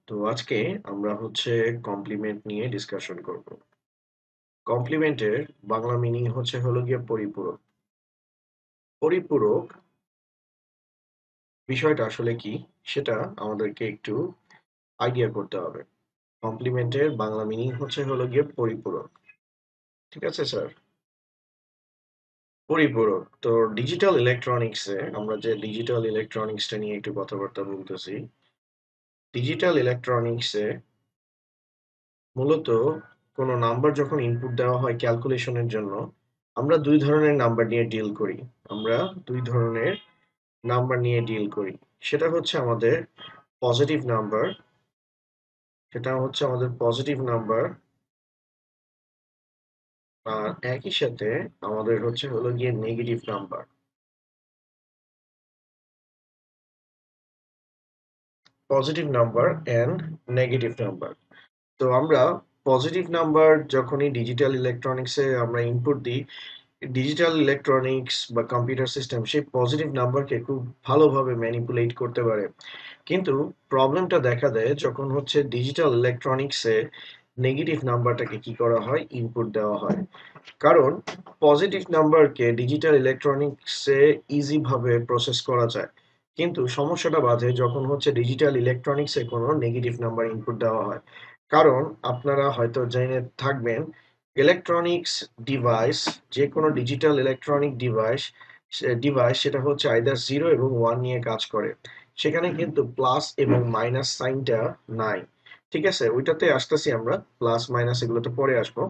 তো আজকে আমরা কমপ্লিমেন্ট নিয়ে ডিসকাশন করব। কমপ্লিমেন্টের বাংলা মিনিং হলো গিয়ে পরিপূরক। পরিপূরক বিষয়টা আসলে কি সেটা আমাদেরকে একটু আইডিয়া করতে হবে। কমপ্লিমেন্টের বাংলা মিনিং হলো গিয়ে পরিপূরক। ঠিক আছে স্যার? পরিপূরক। তো ডিজিটাল ইলেকট্রনিক্সে আমরা যে ডিজিটাল ইলেকট্রনিক্সটা নিয়ে একটু কথাবার্তা বলতেছি। ডিজিটাল ইলেকট্রনিক্সে মূলত কোনো নাম্বার যখন ইনপুট দেওয়া হয় ক্যালকুলেশনের জন্য, আমরা ২ ধরনের নাম্বার নিয়ে ডিল করি। আমরা ২ ধরনের নাম্বার নিয়ে ডিল করি। সেটা হচ্ছে আমাদের পজিটিভ নাম্বার, সেটা হচ্ছে আমাদের পজিটিভ নাম্বার। আর একই সাথে আমাদের হলো গিয়ে negative number. Positive number and negative number. তো আমরা পজিটিভ নাম্বার যখনই ডিজিটাল ইলেকট্রনিক্সে আমরা ইনপুট দিই, ডিজিটাল ইলেকট্রনিক্স বা কম্পিউটার সিস্টেম সেই পজিটিভ নাম্বারকে খুব ভালোভাবে ম্যানিপুলেট করতে পারে। কিন্তু প্রবলেমটা দেখা দেয় যখন ডিজিটাল ইলেকট্রনিক্সে নেগেটিভ নাম্বারটাকে কি করা হয়, ইনপুট দেওয়া হয়। কারণ পজিটিভ নাম্বারকে ডিজিটাল ইলেকট্রনিক্সে ইজি ভাবে প্রসেস করা যায়, কিন্তু সমস্যাটা বাধে যখন ডিজিটাল ইলেকট্রনিক্সে কোনো নেগেটিভ নাম্বার ইনপুট দেওয়া হয়। কারণ আপনারা হয়তো জেনে থাকবেন, ইলেকট্রনিক্স ডিভাইস, যে কোনো ডিজিটাল ইলেকট্রনিক ডিভাইস সেটা আইদার 0 এবং 1 নিয়ে কাজ করে। সেখানে কিন্তু প্লাস এবং মাইনাস সাইনটা নাই। ঠিক আছে, ওইটাতে আসতেছি আমরা, প্লাস মাইনাস এগুলোতে পরে আসবো।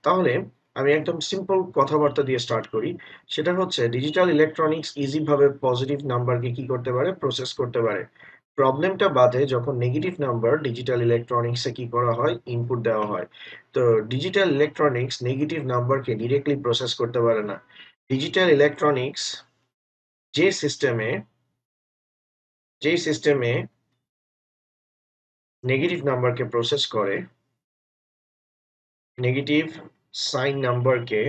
তাহলে আমি একদম সিম্পল কথাবার্তা দিয়ে স্টার্ট করি। সেটা হচ্ছে ডিজিটাল ইলেকট্রনিক্স ইজি ভাবে পজিটিভ নাম্বারকে কি করতে পারে, প্রসেস করতে পারে। প্রবলেমটা বাধে যখন নেগেটিভ নাম্বার ডিজিটাল ইলেকট্রনিক্সে কি করা হয়, ইনপুট দেওয়া হয়। তো ডিজিটাল ইলেকট্রনিক্স নেগেটিভ নাম্বারকে ডিরেক্টলি প্রসেস করতে পারে না। ডিজিটাল ইলেকট্রনিক্স যে সিস্টেমে যেই সিস্টেমে নেগেটিভ নাম্বারকে প্রসেস করে, নেগেটিভ সাইন নাম্বারকে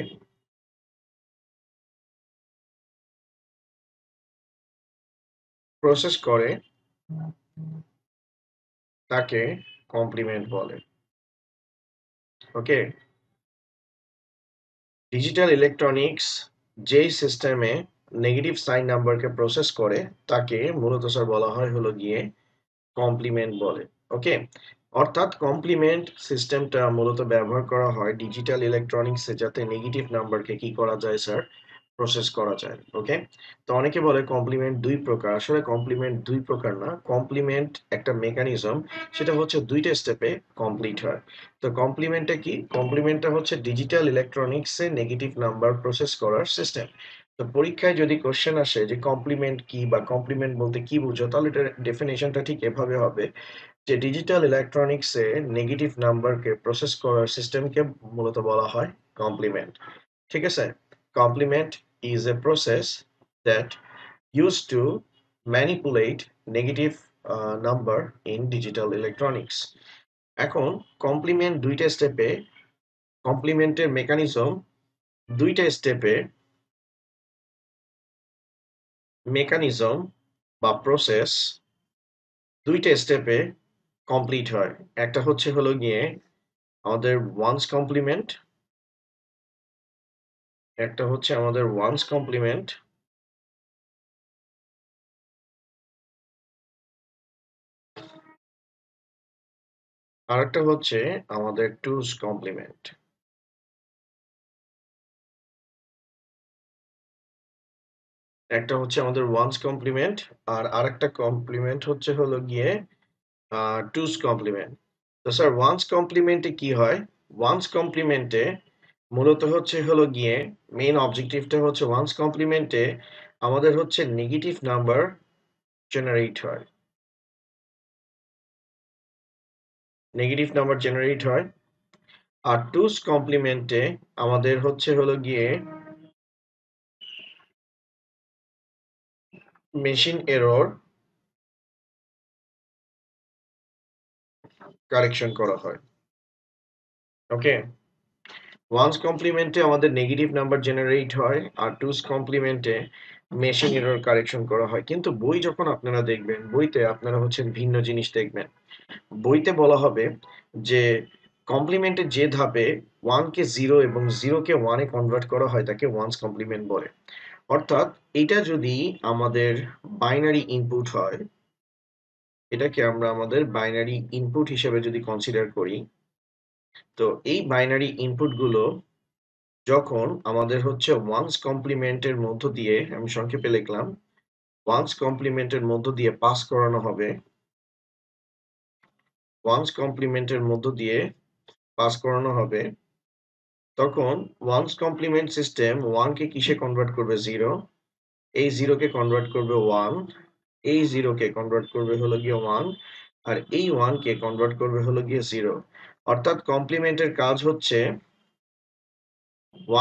প্রসেস করে, তাকে কমপ্লিমেন্ট বলে। ওকে, ডিজিটাল ইলেকট্রনিক্স যেই সিস্টেমে নেগেটিভ সাইন নাম্বারকে প্রসেস করে, তাকে মূলত স্যার বলা হয় হলো গিয়ে কমপ্লিমেন্ট বলে। ওকে, অর্থাৎ কমপ্লিমেন্ট সিস্টেমটা মূলত ব্যবহার করা হয় ডিজিটাল ইলেকট্রনিক্সে, যাতে নেগেটিভ নাম্বারকে কি করা যায় স্যার, প্রসেস করা যায়। ওকে, তো অনেকে বলে কমপ্লিমেন্ট দুই প্রকার। আসলে কমপ্লিমেন্ট দুই প্রকার না, কমপ্লিমেন্ট একটা মেকানিজম, সেটা দুইটা স্টেপে কমপ্লিট হয়। তো কমপ্লিমেন্টটা কি? কমপ্লিমেন্টটা ডিজিটাল ইলেকট্রনিক্সে নেগেটিভ নাম্বার প্রসেস করার সিস্টেম। তো পরীক্ষায় যদি কোশ্চেন আসে যে কমপ্লিমেন্ট কি বা কমপ্লিমেন্ট বলতে কি বুঝো, তাহলে এটার ডেফিনেশনটা ঠিক এভাবে হবে যে ডিজিটাল ইলেকট্রনিক্সে নেগেটিভ নাম্বারকে প্রসেস করার সিস্টেমকে মূলত বলা হয় কমপ্লিমেন্ট। ঠিক আছে, complement is a process that used to manipulate negative number in digital electronics. এখন কমপ্লিমেন্ট দুইটা স্টেপে, কমপ্লিমেন্টের মেকানিজম দুইটা স্টেপে, মেকানিজম বা প্রসেস দুইটা স্টেপে কমপ্লিট হয়। একটা হলো গিয়ে আমাদের ওয়ান্স কমপ্লিমেন্ট, একটা আমাদের ওয়ান্স কমপ্লিমেন্ট, আর একটা আমাদের টুস কমপ্লিমেন্ট। একটা আমাদের ওয়ান্স কমপ্লিমেন্ট, আর আরেকটা কমপ্লিমেন্ট হলো গিয়ে টুস কমপ্লিমেন্ট। তো স্যার ওয়ান্স কমপ্লিমেন্টে কি হয়? ওয়ান্স কমপ্লিমেন্টে মূলত হলো গিয়ে মেইন অবজেক্টিভটা ওয়ান্স কমপ্লিমেন্টে আমাদের নেগেটিভ নাম্বার জেনারেট হয়, নেগেটিভ নাম্বার জেনারেট হয়। আর টুস কমপ্লিমেন্টে আমাদের হলো গিয়ে মেশিন এরর কারেকশন করা হয়। ওকে, ওয়ান্স কমপ্লিমেন্টে আমাদের নেগেটিভ নাম্বার জেনারেট হয়, আর টুস কমপ্লিমেন্টে মেশিন এরর কারেকশন করা হয়। কিন্তু বই যখন আপনারা দেখবেন, বইতে আপনারা ভিন্ন জিনিস দেখবেন। বইতে বলা হবে যে কমপ্লিমেন্টের যে ধাপে 1 কে 0 এবং 0 কে 1 এ কনভার্ট করা হয় তাকে ওয়ান্স কমপ্লিমেন্ট বলে। অর্থাৎ এটা যদি আমাদের বাইনারি ইনপুট হয়, এটাকে আমরা আমাদের বাইনারি ইনপুট হিসেবে যদি কনসিডার করি, তো এই বাইনারি ইনপুট গুলো যখন আমাদের হচ্ছে ওয়ান্স কমপ্লিমেন্টের মধ্য দিয়ে, আমি সংক্ষেপে লিখলাম, ওয়ান্স কমপ্লিমেন্টের মধ্য দিয়ে পাস করানো হবে, ওয়ান্স কমপ্লিমেন্টের মধ্য দিয়ে পাস করানো হবে, তখন ওয়ান্স কমপ্লিমেন্ট সিস্টেম 1 কে কিসে কনভার্ট করবে? 0, এই 0 কে কনভার্ট করবে 1, এই 0 কে কনভার্ট করবে হলো গিয়ে 1, আর এই 1 কে কনভার্ট করবে হলো গিয়ে 0। অর্থাৎ কমপ্লিমেন্টের কাজ হচ্ছে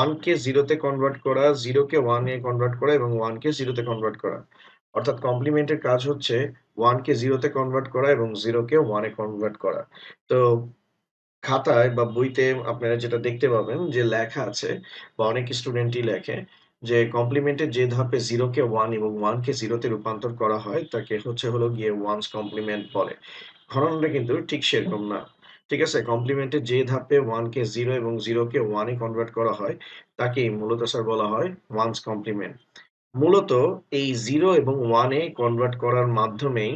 1 কে 0 তে কনভার্ট করা, 0 কে 1 এ কনভার্ট করা এবং 1 কে 0 তে কনভার্ট করা। অর্থাৎ কমপ্লিমেন্টের কাজ হচ্ছে 1 কে 0 তে কনভার্ট করা এবং 0 কে 1 এ কনভার্ট করা। তো খাতায় বা বইতে আপনারা যেটা দেখতে পাবেন যে লেখা আছে বা অনেক স্টুডেন্টই লেখে যে কমপ্লিমেন্টের যে ধাপে 0 কে 1 এবং 1 কে 0 তে রূপান্তর করা হয় তাকে হচ্ছে হলো গিয়ে ওয়ান্স কমপ্লিমেন্ট বলে। ঘটনাটা কিন্তু ঠিক সেরকম না। ঠিক আছে? কমপ্লিমেন্টের যে ধাপে 1 কে 0 এবং 0 কে 1 এ কনভার্ট করা হয় তাকেই মূলত স্যার বলা হয় ওয়ান্স কমপ্লিমেন্ট। মূলত এই 0 এবং 1 এ কনভার্ট করার মাধ্যমেই,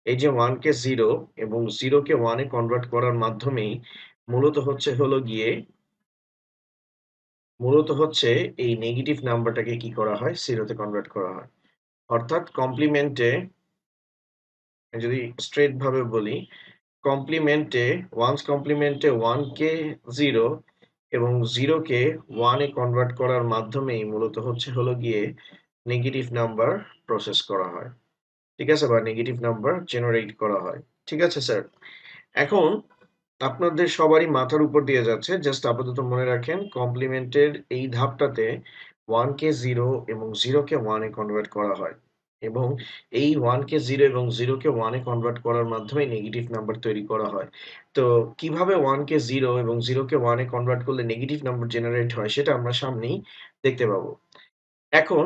এই যে 1 কে 0 এবং 0 কে 1 এ কনভার্ট করার মাধ্যমেই মূলত হচ্ছে হলো গিয়ে মূলত হচ্ছে এই নেগেটিভ নাম্বারটাকে কি করা হয়? 0 তে কনভার্ট করা হয়। অর্থাৎ কমপ্লিমেন্টে যদি স্ট্রেইট ভাবে বলি, কমপ্লিমেন্টে ওয়ান্স কমপ্লিমেন্টে 1 কে 0 এবং 0 কে 1 এ কনভার্ট করার মাধ্যমেই মূলত হচ্ছে হলো গিয়ে নেগেটিভ নাম্বার প্রসেস করা হয়। ঠিক আছে? বা নেগেটিভ নাম্বার জেনারেট করা হয়। ঠিক আছে স্যার? এখন আপনাদের সবারই মাথার উপর দিয়ে যাচ্ছে। জাস্ট আপাতত মনে রাখেন কমপ্লিমেন্টের এই ধাপটাতে 1 কে 0 এবং 0 কে 1 এ কনভার্ট করা হয়। এবং এই 1 কে 0 এবং 0 কে 1 এ কনভার্ট করার মাধ্যমে নেগেটিভ নাম্বার তৈরি করা হয়। তো কিভাবে 1 কে 0 এবং 0 কে 1 এ কনভার্ট করলে নেগেটিভ নাম্বার জেনারেট হয় সেটা আমরা সামনেই দেখতে পাবো। এখন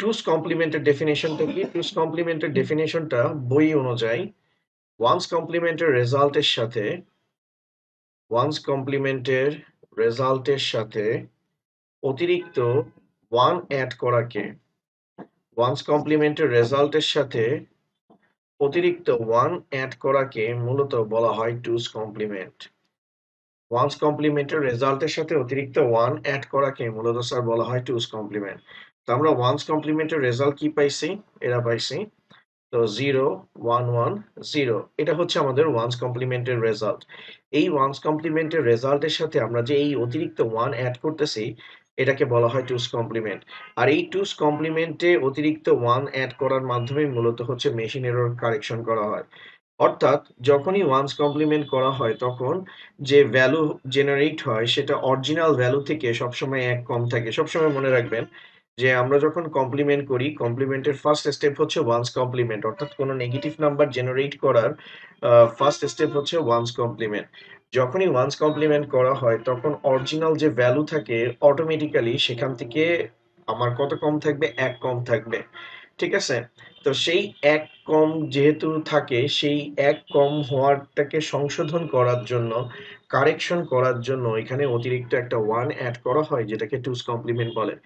টুস কমপ্লিমেন্টের ডেফিনিশনটা কি? টুস কমপ্লিমেন্টের ডেফিনিশনটা বই অনুযায়ী ওয়ান্স কমপ্লিমেন্টের রেজাল্টের সাথে ওয়ান্স কমপ্লিমেন্টের রেজাল্টের সাথে অতিরিক্ত 1 অ্যাড করাকে, ওয়ান্স কমপ্লিমেন্টের রেজাল্টের সাথে অতিরিক্ত 1 অ্যাড করাকে মূলত বলা হয় টুস কমপ্লিমেন্ট। ওয়ান্স কমপ্লিমেন্টের রেজাল্টের সাথে অতিরিক্ত 1 অ্যাড করাকে মূলত স্যার বলা হয় টুস কমপ্লিমেন্ট। তো আমরা ওয়ান্স কমপ্লিমেন্টের রেজাল্ট কি পাইছি? এরা পাইছি। তো 0, 1, 1, 0 এটা হচ্ছে আমাদের ওয়ান্স কমপ্লিমেন্টের রেজাল্ট। এই ওয়ান্স কমপ্লিমেন্টের রেজাল্টের সাথে আমরা যে এই অতিরিক্ত 1 অ্যাড করতেছি এটাকে বলা হয় টুস কমপ্লিমেন্ট। আর এই টুস কমপ্লিমেন্টে অতিরিক্ত 1 অ্যাড করার মাধ্যমে মূলত হচ্ছে মেশিন এরর কারেকশন করা হয়। অর্থাৎ যখনই ওয়ান্স কমপ্লিমেন্ট করা হয় তখন যে ভ্যালু জেনারেট হয় সেটা অরিজিনাল ভ্যালু থেকে সবসময় 1 কম থাকে। সবসময় মনে রাখবেন যে আমরা যখন কমপ্লিমেন্ট করি কমপ্লিমেন্টের ফার্স্ট স্টেপ হচ্ছে ওয়ান্স কমপ্লিমেন্ট, অর্থাৎ কোনো নেগেটিভ নাম্বার জেনারেট করার ফার্স্ট স্টেপ হচ্ছে ওয়ান্স কমপ্লিমেন্ট। যখনই ওয়ান্স কমপ্লিমেন্ট করা হয় তখন অরিজিনাল যে ভ্যালু থাকে অটোমেটিক্যালি সেখান থেকে আমার কত কম থাকবে? 1 কম থাকবে। ঠিক আছে? তো সেই 1 কম যেহেতু থাকে সেই 1 কম হওয়াটাকে সংশোধন করার জন্য, কারেকশন করার জন্য এখানে অতিরিক্ত একটা 1 এড করা হয় যেটাকে টুস কমপ্লিমেন্ট বলে।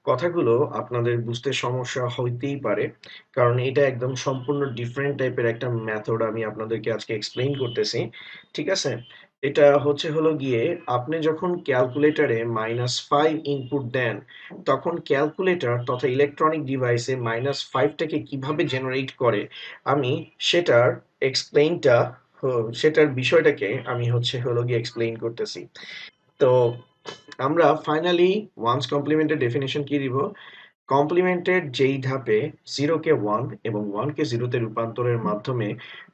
কথাগুলো আপনাদের বুঝতে সমস্যা হইতেই পারে। কারণ এটা একদম সম্পূর্ণ ডিফারেন্ট টাইপের একটা মেথড আমি আপনাদেরকে আজকে এক্সপ্লেইন করতেছি। ঠিক আছে? এটা হচ্ছে হলো গিয়ে আপনি যখন ক্যালকুলেটরে -5 ইনপুট দেন তখন ক্যালকুলেটর তথা ইলেকট্রনিক ডিভাইসে -5 টাকে কিভাবে জেনারেট করে আমি সেটার এক্সপ্লেইনটা সেটার বিষয়টাকে আমি হচ্ছে হলো গিয়ে এক্সপ্লেইন করতেছি। তো আমরা ফাইনালি ওয়ান্স কমপ্লিমেন্টের ডেফিনিশন কি দিব? কমপ্লিমেন্টের যেই ধাপে 0 কে 1 এবং 1 কে 0 তে রূপান্তরের মাধ্যমে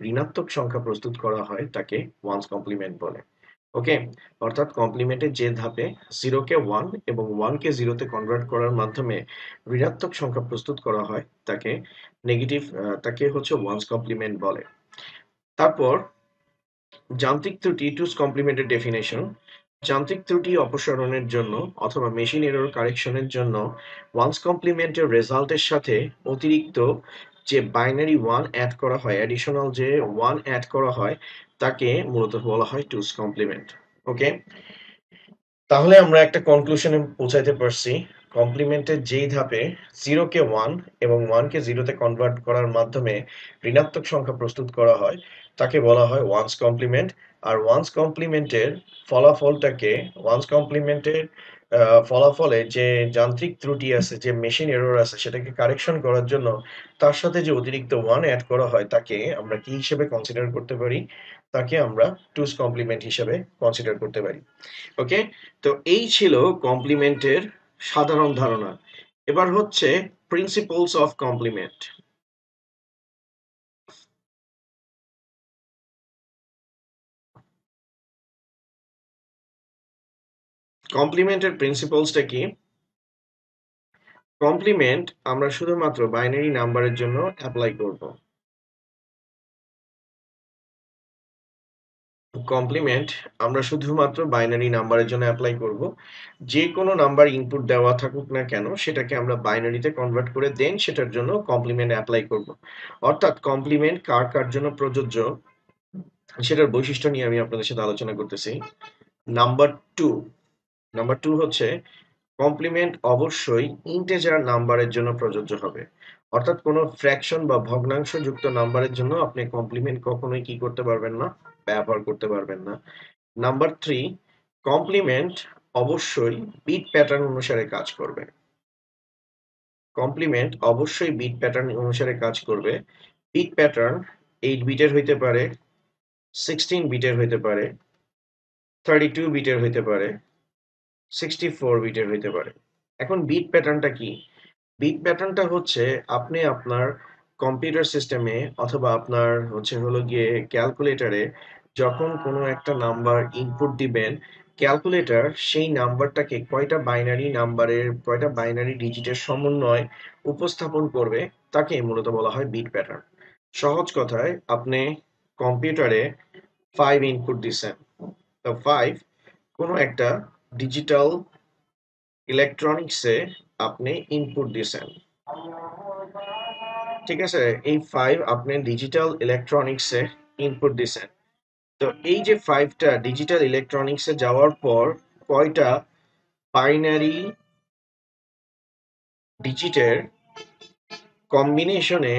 ঋণাত্মক সংখ্যা প্রস্তুত করা হয় তাকে ওয়ান্স কমপ্লিমেন্ট বলে। ওকে? অর্থাৎ কমপ্লিমেন্টের যে ধাপে 0 কে 1 এবং 1 কে 0 তে কনভার্ট করার মাধ্যমে ঋণাত্মক সংখ্যা প্রস্তুত করা হয় তাকে হচ্ছে ওয়ান্স কমপ্লিমেন্ট বলে। তারপর যান্ত্রিক ত্রুটি টুস কমপ্লিমেন্টের ডেফিনিশন। যান্ত্রিক ত্রুটি অপসারণের জন্য অথবা মেশিন এরর কারেকশনের জন্য ওয়ান্স কমপ্লিমেন্টের রেজাল্টের সাথে অতিরিক্ত যে বাইনারি 1 অ্যাড করা হয়, অ্যাডিশনাল যে 1 অ্যাড করা হয় তাকে মূলত বলা হয় টুস কমপ্লিমেন্ট। ওকে, তাহলে আমরা একটা কনক্লুশনে পৌঁছাইতে পারছি, কমপ্লিমেন্টের যেই ধাপে 0 কে 1 এবং 1 কে 0 তে কনভার্ট করার মাধ্যমে ঋণাত্মক সংখ্যা প্রস্তুত করা হয় তাকে বলা হয় ওয়ান্স কমপ্লিমেন্ট। আর ওয়ান্স কমপ্লিমেন্টের ফলাফলটাকে, ওয়ান্স কমপ্লিমেন্টের ফলাফলে যে যান্ত্রিক ত্রুটি আছে, যে মেশিন এরর আছে, সেটাকে কারেকশন করার জন্য তার সাথে যে অতিরিক্ত 1 অ্যাড করা হয় তাকে আমরা কি হিসেবে কনসিডার করতে পারি? তাকে আমরা টুস কমপ্লিমেন্ট হিসেবে কনসিডার করতে পারি। ওকে, তো এই ছিল কমপ্লিমেন্টের সাধারণ ধারণা। এবার হচ্ছে প্রিন্সিপলস অফ কমপ্লিমেন্ট। কমপ্লিমেন্টের প্রিন্সিপলসটা কি? কমপ্লিমেন্ট আমরা শুধুমাত্র বাইনারি নাম্বারের জন্য অ্যাপ্লাই করব। কমপ্লিমেন্ট আমরা শুধুমাত্র বাইনারি নাম্বারের জন্য অ্যাপ্লাই করব। যে কোনো নাম্বার ইনপুট দেওয়া থাকুক না কেন সেটাকে আমরা বাইনারিতে কনভার্ট করে দেন সেটার জন্য কমপ্লিমেন্ট অ্যাপ্লাই করব। অর্থাৎ কমপ্লিমেন্ট কার কার জন্য প্রযোজ্য সেটার বৈশিষ্ট্য নিয়ে আমি আপনাদের সাথে আলোচনা করতেছি। নাম্বার টু, নাম্বার টু হচ্ছে কমপ্লিমেন্ট অবশ্যই ইন্টেজার নাম্বারের জন্য প্রযোজ্য হবে। অর্থাৎ কোনো ফ্র্যাকশন বা ভগ্নাংশ যুক্ত নাম্বারের জন্য আপনি কমপ্লিমেন্ট কখনোই কি করতে পারবেন না? ব্যবহার করতে পারবেন না। নাম্বার থ্রি, কমপ্লিমেন্ট অবশ্যই বিট প্যাটার্ন অনুসারে কাজ করবে। কমপ্লিমেন্ট অবশ্যই বিট প্যাটার্ন অনুসারে কাজ করবে। বিট প্যাটার্ন 8 বিটের হইতে পারে, 16 বিটের হইতে পারে, 32 বিটের হইতে পারে, 64 বিটের হইতে পারে। এখন বিট প্যাটার্নটা কি? বিট প্যাটার্নটা হচ্ছে আপনি আপনার কম্পিউটার সিস্টেমে অথবা আপনার হচ্ছে হলো গিয়ে ক্যালকুলেটরে যখন কোনো একটা নাম্বার ইনপুট দিবেন, ক্যালকুলেটর সেই নাম্বারটাকে কয়টা বাইনারি ডিজিটের সমন্বয় উপস্থাপন করবে তাকে মূলত বলা হয় বিট প্যাটার্ন। সহজ কথায় আপনি কম্পিউটারে 5 ইনপুট দিচ্ছেন, তো 5 কোনো একটা ডিজিটাল ইলেকট্রনিক্সে আপনি ইনপুট দিছেন, ঠিক আছে? এই 5 আপনি ডিজিটাল ইলেকট্রনিক্সে ইনপুট দিছেন। তো এই যে 5টা ডিজিটাল ইলেকট্রনিক্সে যাওয়ার পর কয়টা বাইনারি ডিজিটের কম্বিনেশনে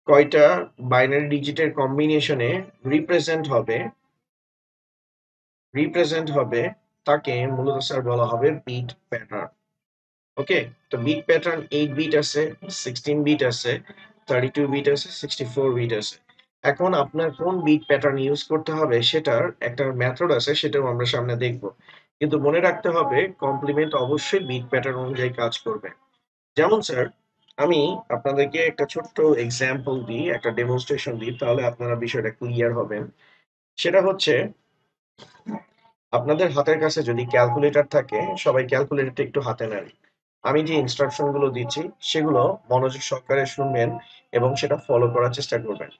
কয়টা বাইনারি ডিজিটের কম্বিনেশনে রিপ্রেজেন্ট হবে, তাকে মূলত স্যার বলা হবে বিট প্যাটার্ন। ওকে, তো বিট প্যাটার্ন 8 বিট আছে, 16 বিট আছে, 32 বিট আছে, 64 বিট আছে। এখন আপনার কোন বিট প্যাটার্ন ইউজ করতে হবে সেটার একটা মেথড আছে, সেটাও আমরা সামনে দেখব। কিন্তু মনে রাখতে হবে কমপ্লিমেন্ট অবশ্যই বিট প্যাটার্ন অনুযায়ী কাজ করবে। যেমন স্যার, আমি আপনাদেরকে একটা ছোট্ট এক্সাম্পল দিই, একটা ডেমনস্ট্রেশন দিই, তাহলে আপনারা বিষয়টা ক্লিয়ার হবেন। সেটা হচ্ছে আপনাদের হাতের কাছে যদি ক্যালকুলেটর থাকে, সবাই ক্যালকুলেটরটা একটু হাতে নেন। আমি যে ইনস্ট্রাকশন গুলো দিচ্ছি সেগুলো মনোযোগ সহকারে শুনবেন এবং সেটা ফলো করার চেষ্টা করবেন।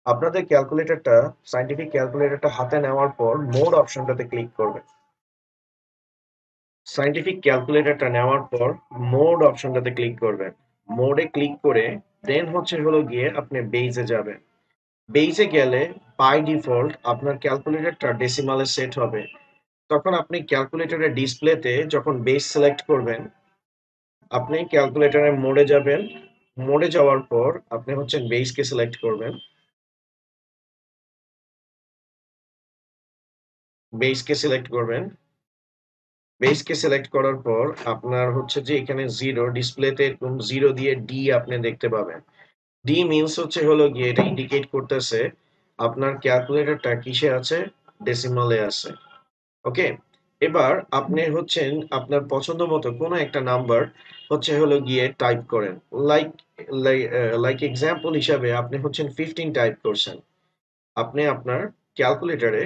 আপনাদের ক্যালকুলেটরটা, সায়েন্টিফিক ক্যালকুলেটরটা হাতে নেওয়ার পর মোড অপশনটাতে ক্লিক করবেন। সায়েন্টিফিক ক্যালকুলেটরটা নেওয়ার পর মোড অপশনটাতে ক্লিক করবেন। মোডে ক্লিক করে দেন হচ্ছে হলো গিয়ে আপনি বেইজে যাবেন। বেইজে গেলে বাই ডিফল্ট আপনার ক্যালকুলেটরটা ডেসিমালে সেট হবে। তখন আপনি ক্যালকুলেটরের ডিসপ্লেতে যখন বেস সিলেক্ট করবেন, আপনি ক্যালকুলেটরের মোডে যাবেন। মোডে যাওয়ার পর আপনি হচ্ছেন বেসকে সিলেক্ট করবেন। বেসকে সিলেক্ট করবেন। বেসকে সিলেক্ট করার পর আপনার হচ্ছে যে এখানে জিরো ডিসপ্লেতে এরকম জিরো দিয়ে ডি আপনি দেখতে পাবেন। ডি মিনস হচ্ছে হলো গিয়ে এটা ইন্ডিকেট করতেছে আপনার ক্যালকুলেটরটা কিসে আছে? ডেসিমালে আছে। ওকে, এবার আপনি হচ্ছেন আপনার পছন্দ মতো কোনো একটা নাম্বার হচ্ছে হলো গিয়ে টাইপ করেন। লাইক লাইক এক্সাম্পল হিসাবে আপনি হচ্ছেন 15 টাইপ করছেন। আপনি আপনার ক্যালকুলেটরে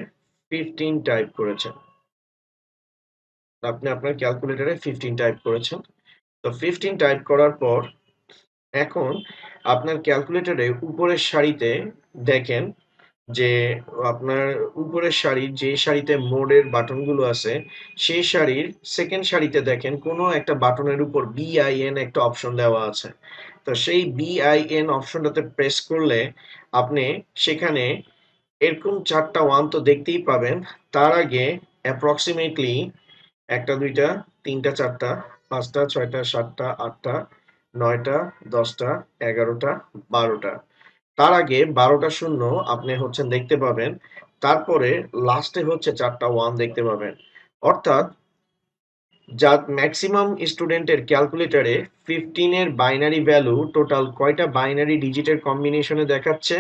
15 টাইপ করেছেন। আপনি আপনার ক্যালকুলেটরে 15 টাইপ করেছেন। তো 15 টাইপ করার পর এখন আপনার ক্যালকুলেটরে উপরের সারিতে দেখেন যে আপনার উপরের সারির যে সারিতে মোডের বাটনগুলো আছে সেই সারির সেকেন্ড সারিতে দেখেন কোনো একটা বাটনের উপর বিআইএন একটা অপশন দেওয়া আছে। তো সেই বিআইএন অপশনটাতে প্রেস করলে আপনি সেখানে এরকম 4টা 1 তো দেখতেই পাবেন। তার আগে অ্যাপ্রক্সিমেটলি 1টা 2টা 3টা 4টা 5টা 6টা 7টা 8টা 9টা 10টা 11টা 12টা, তার আগে 12টা শূন্য আপনি দেখতে পাবেন। তারপরে লাস্টে 4টা 1 দেখতে পাবেন। অর্থাৎ যা ম্যাক্সিমাম স্টুডেন্টের ক্যালকুলেটরে 15 এর বাইনারি ভ্যালু টোটাল কয়টা বাইনারি ডিজিটের কম্বিনেশনে দেখাচ্ছে?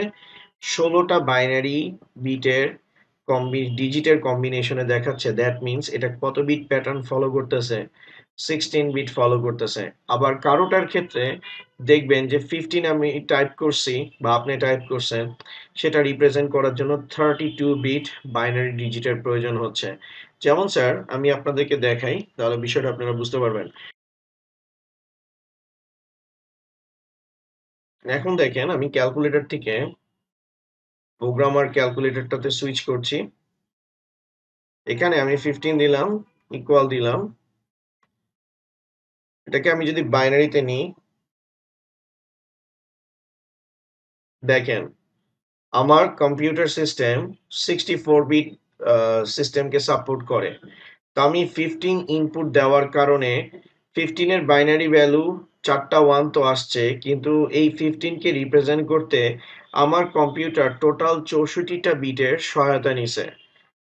16টা বাইনারি বিটের ডিজিটের কম্বিনেশনে দেখাচ্ছে। দ্যাট মিনস এটা কত বিট প্যাটার্ন ফলো করতেছে? 16 বিট ফলো করতেছে। আবার কারোটার ক্ষেত্রে দেখবেন যে 15 আমি টাইপ করছি বা আপনি টাইপ করছেন, সেটা রিপ্রেজেন্ট করার জন্য 32 বিট বাইনারি ডিজিটের প্রয়োজন হচ্ছে। যেমন স্যার আমি আপনাদেরকে দেখাই, তাহলে বিষয়টা আপনারা বুঝতে পারবেন। এখন দেখেন আমি ক্যালকুলেটর থেকে প্রোগ্রামার ক্যালকুলেটরটাতে সুইচ করছি। এখানে আমি 15 দিলাম, ইকুয়াল দিলাম। এটাকে আমি যদি বাইনারিতে নিই, দেখেন আমার কম্পিউটার সিস্টেম 64 বিট সিস্টেমকে সাপোর্ট করে। তো আমি 15 ইনপুট দেওয়ার কারণে 15 এর বাইনারি ভ্যালু 4টা 1 তো আসছে, কিন্তু এই 15 কে রিপ্রেজেন্ট করতে আমার কম্পিউটার টোটাল 64টা বিটের সহায়তা নিছে।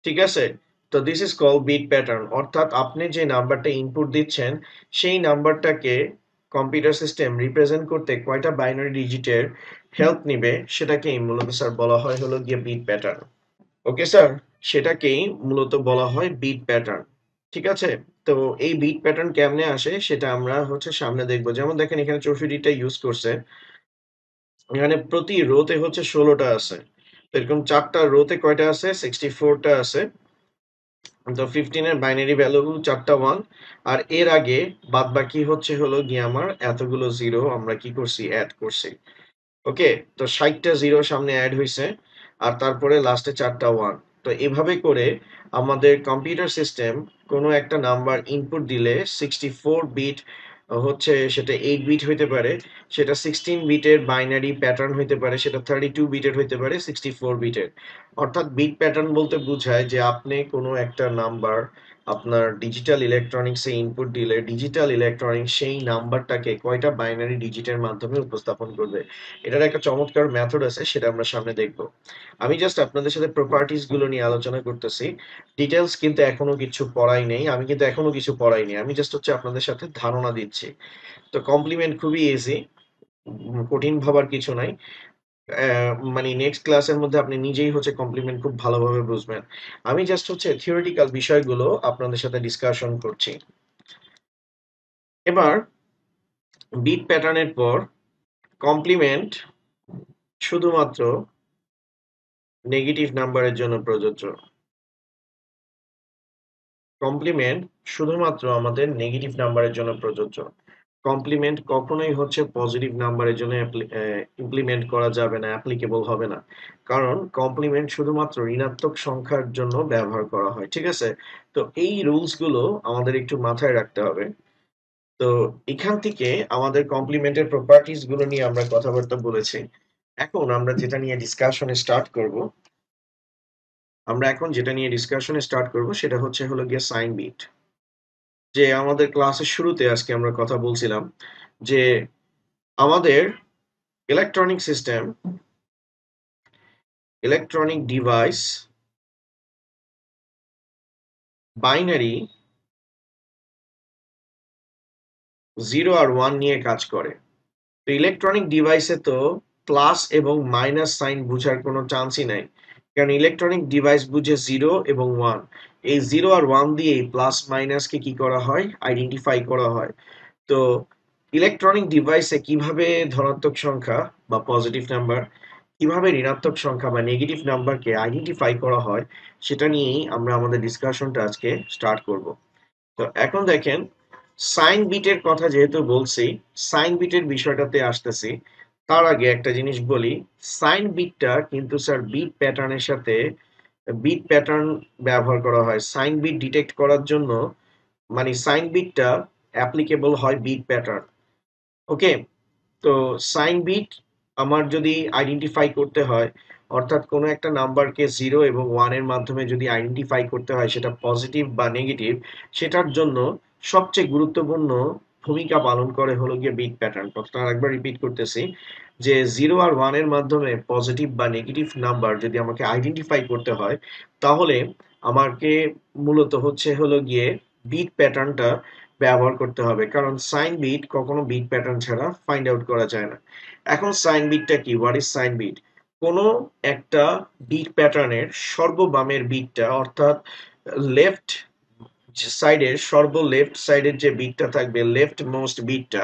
ঠিক আছে? তো this is called bit pattern. অর্থাৎ আপনি যে নাম্বারটা ইনপুট দিচ্ছেন সেই নাম্বারটাকে কম্পিউটার সিস্টেম রিপ্রেজেন্ট করতে কয়টা বাইনারি ডিজিটের হেল্প নিবে সেটাকেই মূলত স্যার বলা হয় হলো গিয়ে বিট প্যাটার্ন। ওকে স্যার, সেটাকেই মূলত বলা হয় বিট প্যাটার্ন। ঠিক আছে? তো এই বিট প্যাটার্ন কেমনে আসে সেটা আমরা সামনে দেখব। যেমন দেখেন এখানে 64টা ইউজ করছে। এখানে প্রতি রোতে 16টা আছে। তো এরকম 4টা রোতে কয়টা আছে? 64টা আছে। তো 15 এর বাইনারি ভ্যালু 4টা 1, আর এর আগে বাদবাকি হলো গিয়ে আমার এতগুলো জিরো আমরা কি করছি? এড করছি। ওকে, তো 60টা জিরো সামনে অ্যাড হয়েছে, আর তারপরে লাস্টে 4টা 1। তো এভাবে করে আমাদের কম্পিউটার সিস্টেম কোনো একটা নাম্বার ইনপুট দিলে 64 বিট সেটা 8 বিট হইতে পারে, সেটা 16 বিটের বাইনারি প্যাটার্ন হইতে পারে, সেটা 32 বিটের হইতে পারে, 64 বিটের। অর্থাৎ বিট প্যাটার্ন বলতে বোঝায় যে আপনি কোনো একটা নাম্বার আপনার ডিজিটাল ইলেকট্রনিক্সে ইনপুট দিলে ডিজিটাল ইলেকট্রনিক্স সেই নাম্বারটাকে কয়টা বাইনারি ডিজিটের মাধ্যমে উপস্থাপন করবে। এটার একটা চমৎকার মেথড আছে, সেটা আমরা সামনে দেখব। আমি জাস্ট আপনাদের সাথে প্রপার্টিজ গুলো নিয়ে আলোচনা করতেছি। ডিটেলস কিন্তু এখনো কিছু পড়াই নেই, আমি কিন্তু এখনো কিছু পড়াই নেই, আমি জাস্ট আপনাদের সাথে ধারণা দিচ্ছি। তো কমপ্লিমেন্ট খুবই ইজি, কঠিন ভাবার কিছু নাই। মানে নেক্সট ক্লাসের মধ্যে আপনি নিজেই কমপ্লিমেন্ট খুব ভালোভাবে বুঝবেন। আমি জাস্ট থিওরিটিক্যাল বিষয়গুলো আপনাদের সাথে ডিসকাশন করছি। এবার বিট প্যাটার্নের পর কমপ্লিমেন্ট শুধুমাত্র নেগেটিভ নাম্বারের জন্য প্রযোজ্য। কমপ্লিমেন্ট শুধুমাত্র আমাদের নেগেটিভ নাম্বারের জন্য প্রযোজ্য। কমপ্লিমেন্ট কখনোই পজিটিভ নাম্বারের জন্য ইমপ্লিমেন্ট করা যাবে না, অ্যাপ্লিকেবল হবে না। কারণ কমপ্লিমেন্ট শুধুমাত্র ঋণাত্মক সংখ্যার জন্য ব্যবহার করা হয়। ঠিক আছে? তো এই রুলস গুলো আমাদের একটু মাথায় রাখতে হবে। তো এখান থেকে আমাদের কমপ্লিমেন্টের প্রপার্টিজ গুলো নিয়ে আমরা কথাবার্তা বলেছি। এখন আমরা যেটা নিয়ে ডিসকাশনে স্টার্ট করব, সেটা হলো গিয়ে সাইন বিট। যে আমাদের ক্লাসের শুরুতে আজকে আমরা কথা বলছিলাম যে আমাদের electronic system, electronic device binary 0 আর 1 নিয়ে কাজ করে। তো ইলেকট্রনিক ডিভাইসে তো প্লাস এবং মাইনাস সাইন বুঝার কোনো চান্সই নাই, কারণ ইলেকট্রনিক ডিভাইস বুঝে 0 এবং 1। এই 0 আর 1 দিয়ে প্লাস মাইনাসকে কি করা হয়? আইডেন্টিফাই করা হয়। তো ইলেকট্রনিক ডিভাইসে কিভাবে ধনাত্মক সংখ্যা বা পজিটিভ নাম্বার, কিভাবে ঋণাত্মক সংখ্যা বা নেগেটিভ নাম্বারকে আইডেন্টিফাই করা হয়, সেটা নিয়েই আমরা আমাদের ডিসকাশনটা আজকে স্টার্ট করব। তো এখন দেখেন, সাইন বিটের কথা যেহেতু বলছি, সাইন বিটের বিষয়টাতে আসতেছি। তার আগে একটা জিনিস বলি, সাইন বিটটা কিন্তু স্যার বিট প্যাটার্নের সাথে বিট প্যাটার্ন ব্যবহার করা হয় সাইন বিট ডিটেক্ট করার জন্য। মানে সাইন বিটটা অ্যাপ্লিকেবল হয় বিট প্যাটার্ন। ওকে, তো সাইন বিট আমার যদি আইডেন্টিফাই করতে হয়, অর্থাৎ কোনো একটা নাম্বারকে 0 এবং 1 এর মাধ্যমে যদি আইডেন্টিফাই করতে হয় সেটা পজিটিভ বা নেগেটিভ, সেটার জন্য সবচেয়ে গুরুত্বপূর্ণ ভূমিকা পালন করে হলো গিয়ে বিট প্যাটার্ন। কথাটা আরেকবার রিপিট করতেছি, যে 0 আর 1 এর মাধ্যমে পজিটিভ বা নেগেটিভ নাম্বার যদি আমাকে আইডেন্টিফাই করতে হয়, তাহলে আমাকে মূলত হলো গিয়ে বিট প্যাটার্নটা ব্যবহার করতে হবে, কারণ সাইন বিট কখনো বিট প্যাটার্ন ছাড়া ফাইন্ড আউট করা যায় না। এখন সাইন বিটটা কি? What is sign bit? কোনো একটা বিট প্যাটার্নের সর্ববামের বিটটা, অর্থাৎ লেফট সাইডের লেফট সাইডের যে বিটটা থাকবে, লেফট মোস্ট বিটটা,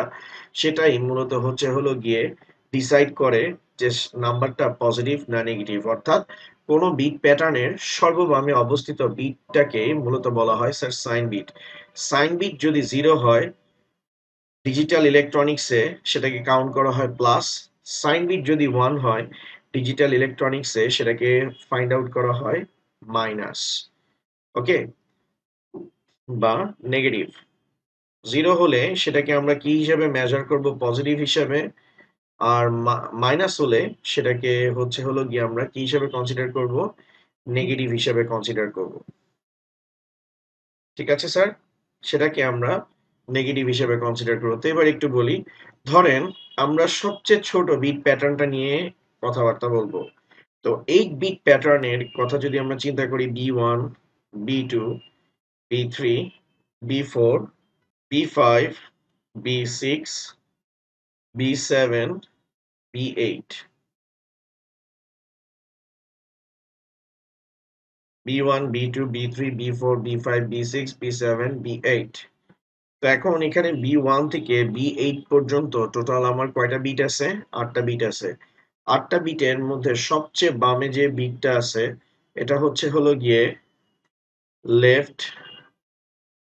সেটাই মূলত হলো গিয়ে ডিসাইড করে যে নাম্বারটা পজিটিভ না নেগেটিভ। অর্থাৎ কোনো বিট প্যাটার্নের সর্ববামে অবস্থিত বিটটাকে মূলত বলা হয় sir sign bit. Sign bit যদি 0 হয়, ডিজিটাল ইলেকট্রনিক্সে সেটাকে কাউন্ট করা হয় প্লাস। সাইন বিট যদি 1 হয়, ডিজিটাল ইলেকট্রনিক্সে সেটাকে ফাইন্ড আউট করা হয় মাইনাস। ওকে, বা নেগেটিভ। 0 হলে সেটাকে আমরা কি হিসাবে মেজার করব? পজিটিভ হিসাবে। আর মাইনাস হলে সেটাকে হলো গিয়ে আমরা কি হিসাবে কনসিডার করব? নেগেটিভ হিসাবে কনসিডার করব। ঠিক আছে স্যার, সেটাকে আমরা নেগেটিভ হিসেবে কনসিডার করব। তো এবার একটু বলি, ধরেন আমরা সবচেয়ে ছোট বিট প্যাটার্নটা নিয়ে কথাবার্তা বলবো। তো 8 বিট প্যাটার্নের কথা যদি আমরা চিন্তা করি, B1, B2, B3, B4, B5, B6, B7, B8, B1, B2, B3, B4, B5, B6, B7, B8। তো এখন এখানে B1 থেকে B8 পর্যন্ত টোটাল আমার কয়টা বিট আছে? 8টা বিট আছে। 8টা বিটের মধ্যে সবচেয়ে বামে যে বিটটা আছে, এটা হলো গিয়ে লেফট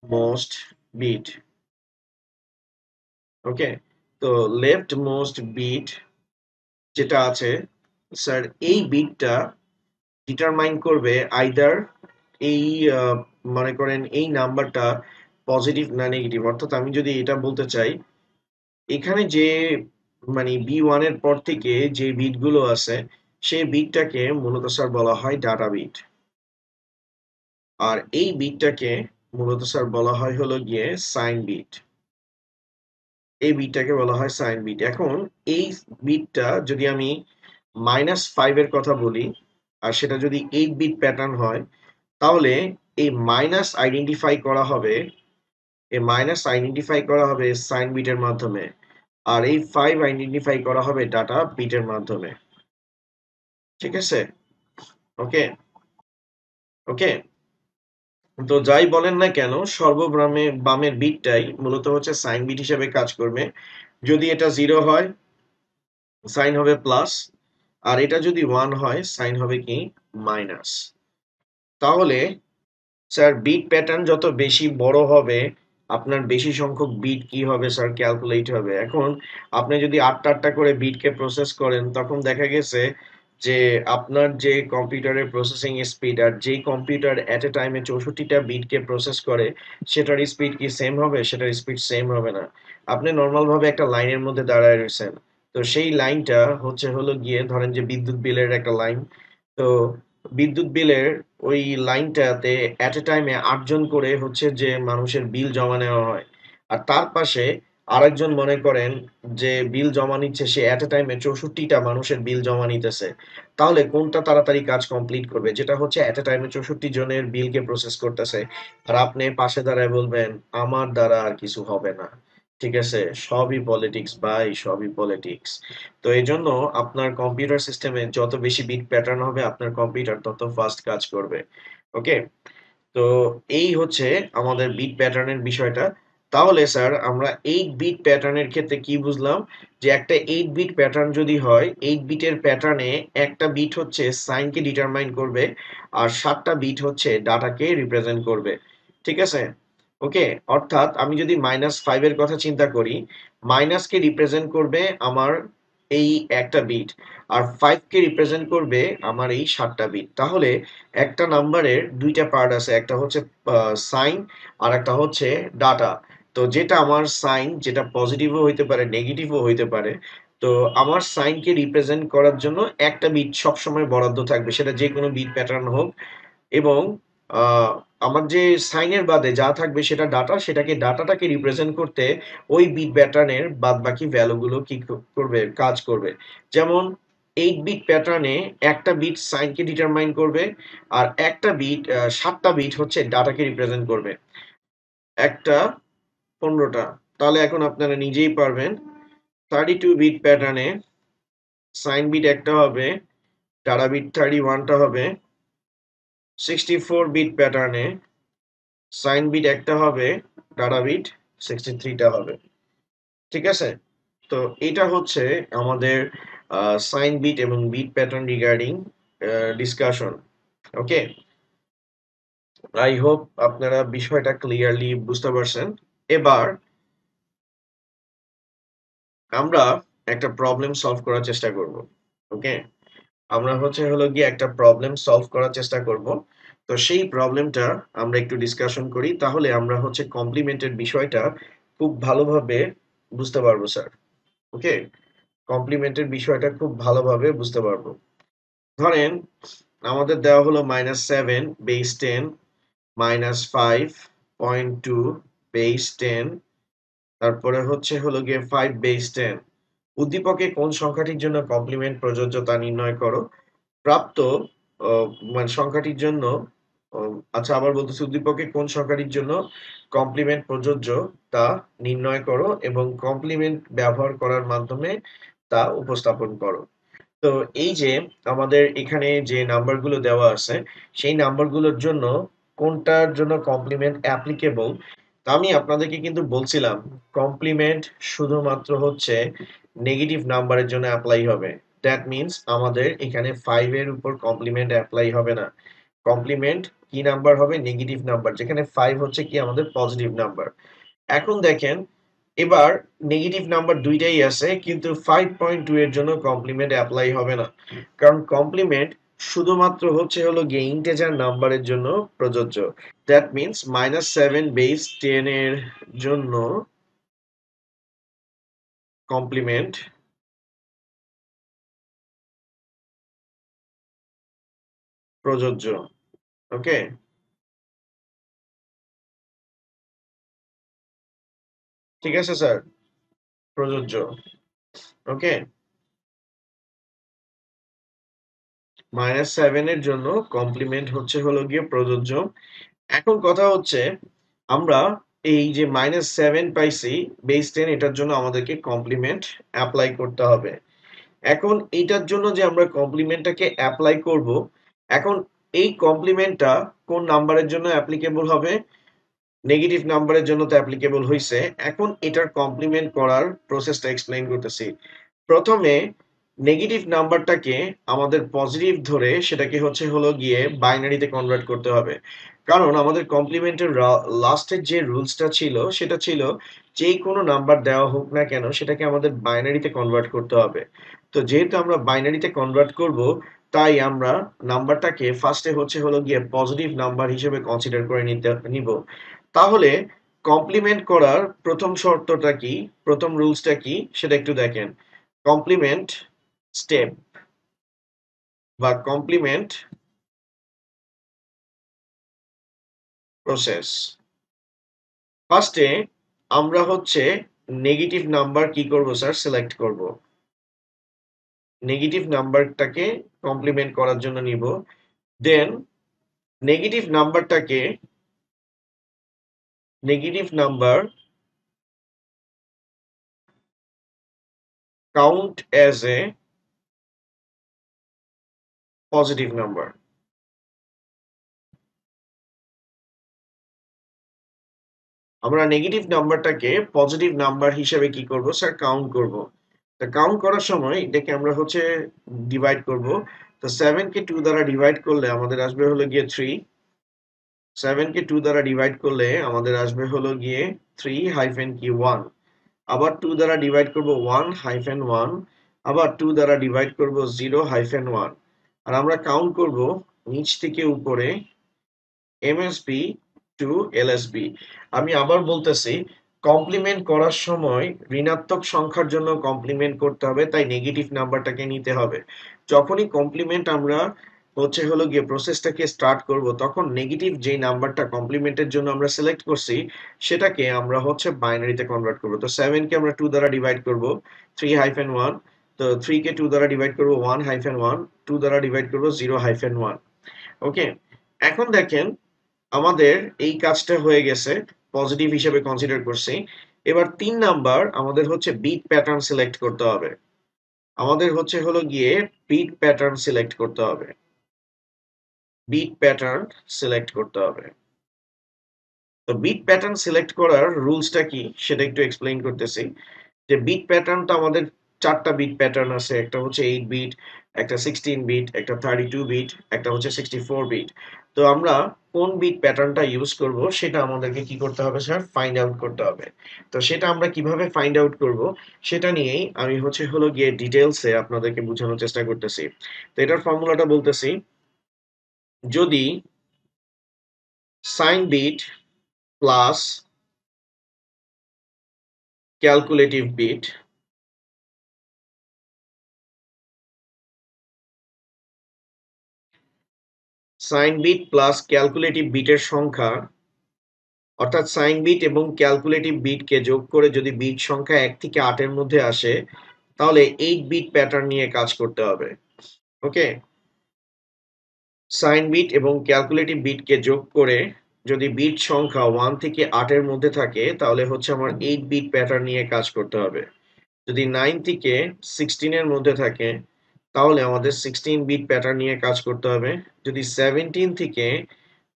মোস্ট বিট। ওকে, তো লেফট মোস্ট বিট যেটা আছে স্যার, এই বিটটা ডিটারমাইন করবে আইদার এই মনে করেন এই নাম্বারটা পজিটিভ না নেগেটিভ। অর্থাৎ আমি যদি এটা বলতে চাই, এখানে যে মানে B1 এর পর থেকে যে বিটগুলো আছে, সেই বিটটাকে মূলত স্যার বলা হয় ডাটা বিট। আর এই বিটটাকে মূলত স্যার বলা হয় হলো গিয়ে সাইন বিট। এই বিটটাকে বলা হয় সাইন বিট। এখন এই বিটটা যদি আমি -5 এর কথা বলি, আর সেটা যদি 8 বিট প্যাটার্ন হয়, তাহলে এই মাইনাস আইডেন্টিফাই করা হবে সাইন বিটের মাধ্যমে, আর এই 5 আইডেন্টিফাই করা হবে ডাটা বিটের মাধ্যমে। ঠিক আছে? ওকে, ওকে। তো যাই বলেন না কেন, বামের বিটটাই মূলত সাইন বিট হিসেবে কাজ করবে। যদি এটা 0 হয়, সাইন হবে প্লাস। আর এটা যদি 1 হয়, সাইন হবে কি? মাইনাস। তাহলে স্যার বিট প্যাটার্ন যত বেশি বড় হবে, আপনার বেশি সংখ্যক বিট কি হবে স্যার? ক্যালকুলেট হবে। এখন আপনি যদি 8টা করে বিটকে প্রসেস করেন, তখন দেখা গেছে যে আপনার যে কম্পিউটারের প্রসেসিং স্পিড, আর যেই কম্পিউটার এট এ টাইমে 64টা বিটকে প্রসেস করে, সেটার স্পিড কি সেম হবে? সেটার স্পিড সেম হবে না। আপনি নর্মাল ভাবে একটা লাইনের মধ্যে দাঁড়ায় রয়েছেন, তো সেই লাইনটা হলো গিয়ে ধরেন যে বিদ্যুৎ বিলের একটা লাইন। তো বিদ্যুৎ বিলের ওই লাইনটাতে এট এ টাইমে 8জন করে যে মানুষের বিল জমা নেওয়া হয়। আর তার পাশে আরেকজন মনে করেন যে বিল জমা নিচ্ছে, সে এট এ টাইমে 64টা মানুষের বিল জমা নিতেছে। তাহলে কোনটা তাড়াতাড়ি কাজ কমপ্লিট করবে? যেটা এট এ টাইমে 64 জনের বিলকে প্রসেস করতেছে। আর আপনি পাশে দাঁড়ায় বলবেন, আমার দ্বারা আর কিছু হবে না। ঠিক আছে, সবই পলিটিক্স ভাই, সবই পলিটিক্স। তো এই জন্য আপনার কম্পিউটার সিস্টেমে যত বেশি বিট প্যাটার্ন হবে, আপনার কম্পিউটার তত ফাস্ট কাজ করবে। ওকে, তো এই আমাদের বিট প্যাটার্নের বিষয়টা। তাহলে স্যার আমরা 8 বিট প্যাটার্নের ক্ষেত্রে কি বুঝলাম? যে একটা 8 বিট প্যাটার্ন যদি হয়, 8 বিটের প্যাটার্নে একটা বিট সাইনকে ডিটারমাইন করবে, আর 7টা বিট ডাটাকে রিপ্রেজেন্ট করবে। ঠিক আছে? ওকে, অর্থাৎ আমি যদি -5 এর কথা চিন্তা করি, মাইনাসকে রিপ্রেজেন্ট করবে আমার এই একটা বিট, আর 5 কে রিপ্রেজেন্ট করবে আমার এই 7টা বিট। তাহলে একটা নাম্বারের দুইটা পার্ট আছে, একটা হচ্ছে সাইন আর একটা হচ্ছে ডাটা। তো যেটা আমার সাইন, যেটা পজিটিভও হইতে পারে নেগেটিভও হইতে পারে। তো আমার সাইনকে রিপ্রেজেন্ট করার জন্য একটা বিট সবসময় বরাদ্দ থাকবে, সেটা যে কোনো বিট প্যাটার্ন হোক। এবং আহ, আমার যে সাইনের বাদে যা থাকবে সেটা ডাটা, সেটাকে ডাটাটাকে রিপ্রেজেন্ট করতে ওই বিট প্যাটার্নের বাদ বাকি ভ্যালুগুলো কি করবে, কাজ করবে। যেমন 8 বিট প্যাটার্নে একটা বিট সাইনকে ডিটারমাইন করবে, আর একটা বিট 7টা বিট হচ্ছে ডাটাকে রিপ্রেজেন্ট করবে। একটা 15টা। তাহলে এখন আপনারা নিজেই পারবেন। 32 বিট প্যাটার্নে সাইন বিট একটা হবে, ডাটা বিট 31টা হবে। 64 বিট প্যাটার্নে সাইন বিট একটা হবে, ডাটা বিট 63টা হবে। ঠিক আছে? তো এটা হচ্ছে আমাদের সাইন বিট এবং bit pattern regarding discussion. Okay, I hope আপনারা বিষয়টা ক্লিয়ারলি বুঝতে পারছেন। এবার আমরা একটা প্রবলেম সলভ করার চেষ্টা করব। ওকে, আমরা হলো গিয়ে একটা প্রবলেম সলভ করার চেষ্টা করব। তো সেই প্রবলেমটা আমরা একটু ডিসকাশন করি, তাহলে আমরা কমপ্লিমেন্টের বিষয়টা খুব ভালোভাবে বুঝতে পারবো স্যার। ওকে, কমপ্লিমেন্টের বিষয়টা খুব ভালোভাবে বুঝতে পারবো। ধরেন আমাদের দেওয়া হলো -7 বেস 10 -5.2 বেস 10, তারপরে হলো গিয়ে 5 বেস 10। উদ্দীপকে কোন সংখ্যাটির জন্য কমপ্লিমেন্ট প্রযোজ্য তা নির্ণয় করো। প্রাপ্ত মানে সংখ্যাটির জন্য আচ্ছা, আবার বলতেছি, উদ্দীপকে কোন সংখ্যাটির জন্য কমপ্লিমেন্ট প্রযোজ্য তা নির্ণয় করো এবং কমপ্লিমেন্ট ব্যবহার করার মাধ্যমে তা উপস্থাপন করো। তো এই যে আমাদের এখানে যে নাম্বারগুলো দেওয়া আছে, সেই নাম্বারগুলোর জন্য কোনটার জন্য কমপ্লিমেন্ট অ্যাপ্লিকেবল, তা আমি আপনাদেরকে কিন্তু বলছিলাম কমপ্লিমেন্ট শুধুমাত্র নেগেটিভ নাম্বারের জন্য অ্যাপ্লাই হবে। দ্যাট মিন্স আমাদের এখানে 5 এর উপর কমপ্লিমেন্ট অ্যাপ্লাই হবে না। কমপ্লিমেন্ট কি নাম্বার হবে? নেগেটিভ নাম্বার, যেখানে 5 হচ্ছে কি আমাদের পজিটিভ নাম্বার। এখন দেখেন, এবার নেগেটিভ নাম্বার দুইটাই আছে, কিন্তু 5.2 এর জন্য কমপ্লিমেন্ট অ্যাপ্লাই হবে না, কারণ কমপ্লিমেন্ট শুধুমাত্র হলো গিয়ে ইন্টিজার নাম্বারের জন্য প্রযোজ্য। দ্যাট মিন্স -7 বেস 10 এর জন্য কমপ্লিমেন্ট প্রযোজ্য। ওকে, ঠিক আছে স্যার, প্রযোজ্য। ওকে, -7 এর জন্য কমপ্লিমেন্ট হলো গিয়ে প্রযোজ্য। এখন কথা হচ্ছে, আমরা এই যে -7 পাইছি বেস 10, এটার জন্য আমাদেরকে কমপ্লিমেন্ট অ্যাপ্লাই করতে হবে। এখন এইটার জন্য যে আমরা কমপ্লিমেন্টটাকে অ্যাপ্লাই করব, এখন এই কমপ্লিমেন্টটা কোন নাম্বারের জন্য অ্যাপ্লিকেবল হবে? নেগেটিভ নাম্বারের জন্য তো অ্যাপ্লিকেবল হইছে। এখন এটার কমপ্লিমেন্ট করার প্রসেসটা এক্সপ্লেইন করতেছি। প্রথমে নেগেটিভ নাম্বারটাকে আমাদের পজিটিভ ধরে সেটাকে হলো গিয়ে বাইনারিতে কনভার্ট করতে হবে। কারণ আমাদের কমপ্লিমেন্টের লাস্টের যে রুলসটা ছিল সেটা ছিল, যে কোনো নাম্বার দেওয়া হোক না কেন সেটাকে আমাদের বাইনারিতে কনভার্ট করতে হবে। তো যেহেতু আমরা বাইনারিতে কনভার্ট করব, তাই আমরা নাম্বারটাকে ফার্স্টে হলো গিয়ে পজিটিভ নাম্বার হিসেবে কনসিডার করে নিব। তাহলে কমপ্লিমেন্ট করার প্রথম শর্তটা কি, প্রথম রুলসটা কি সেটা একটু দেখেন। কমপ্লিমেন্ট স্টেপ বা কমপ্লিমেন্ট প্রসেস। ফার্স্টে আমরা নেগেটিভ নাম্বার কি করব স্যার? সিলেক্ট করব। নেগেটিভ নাম্বারটাকে কমপ্লিমেন্ট করার জন্য নিব। দেন নেগেটিভ নাম্বারটাকে negative number count as a positive number. আমরা নেগেটিভ নাম্বারটাকে পজিটিভ নাম্বার হিসেবে কি করব স্যার? কাউন্ট করব। তা কাউন্ট করার সময় এটাকে আমরা ডিভাইড করব। তো 7 কে 2 দ্বারা ডিভাইড করলে আমাদের আসবে হলো গিয়ে 3। 7 কে 2 দ্বারা ডিভাইড করলে আমাদের আসবে হলো গিয়ে 3 হাইফেন কি 1। আবার 2 দ্বারা ডিভাইড করব 1 হাইফেন 1। আবার 2 দ্বারা ডিভাইড করব 0-1, আর আমরা কাউন্ট করব নিচ থেকে উপরে এমএসবি টু এলএসবি। আমি আবার বলতেছি, কমপ্লিমেন্ট করার সময় ঋণাত্মক সংখ্যার জন্য কমপ্লিমেন্ট করতে হবে, তাই নেগেটিভ নাম্বারটাকে নিতে হবে। যখনই কমপ্লিমেন্ট আমরা হলো গিয়ে প্রসেসটাকে স্টার্ট করব, তখন নেগেটিভ যেই নাম্বারটা কমপ্লিমেন্টের জন্য আমরা সিলেক্ট করছি সেটাকে আমরা বাইনারিতে কনভার্ট করব। তো 7 কে আমরা 2 দ্বারা ডিভাইড করব 3-1, তো 3 কে 2 দ্বারা ডিভাইড করব 1-1, 2 দ্বারা ডিভাইড করব 0-1। ওকে, এখন দেখেন আমাদের এই কাজটা হয়ে গেছে, পজিটিভ হিসেবে কনসিডার করছি। এবার 3 নাম্বার আমাদের বিট প্যাটার্ন সিলেক্ট করতে হবে। আমাদের হলো গিয়ে বিট প্যাটার্ন সিলেক্ট করতে হবে। বিট প্যাটার্ন সিলেক্ট করতে হবে। তো বিট প্যাটার্ন সিলেক্ট করার রুলসটা কি সেটা একটু এক্সপ্লেইন করতেছি। যে বিট প্যাটার্নটা আমাদের 4টা বিট প্যাটার্ন আছে, একটা 8 বিট, একটা 16 বিট, একটা 32 বিট, একটা 64 বিট। তো আমরা কোন বিট প্যাটার্নটা ইউজ করব সেটা আমাদেরকে কি করতে হবে স্যার, ফাইন্ড আউট করতে হবে। তো সেটা আমরা কিভাবে ফাইন্ড আউট করব সেটা নিয়েই আমি হলো গিয়ে ডিটেইলসে আপনাদেরকে বোঝানোর চেষ্টা করতেছি। তো এটার ফর্মুলাটা বলতেছি, যদি sign bit plus calculative bit sign bit plus calculative বিটের সংখ্যা, অর্থাৎ সাইন বিট এবং ক্যালকুলেটিভ বিটকে যোগ করে যদি বিট সংখ্যা 1 থেকে 8 এর মধ্যে আসে, তাহলে 8 বিট প্যাটার্ন নিয়ে কাজ করতে হবে। ওকে, সাইন বিট এবং ক্যালকুলেটিভ বিটকে যোগ করে যদি বিট সংখ্যা 1 থেকে 8 এর মধ্যে থাকে, তাহলে আমার 8 বিট প্যাটার্ন নিয়ে কাজ করতে হবে। যদি 9 থেকে 16 এর মধ্যে থাকে, তাহলে আমাদের 16 বিট প্যাটার্ন নিয়ে কাজ করতে হবে। যদি 17 থেকে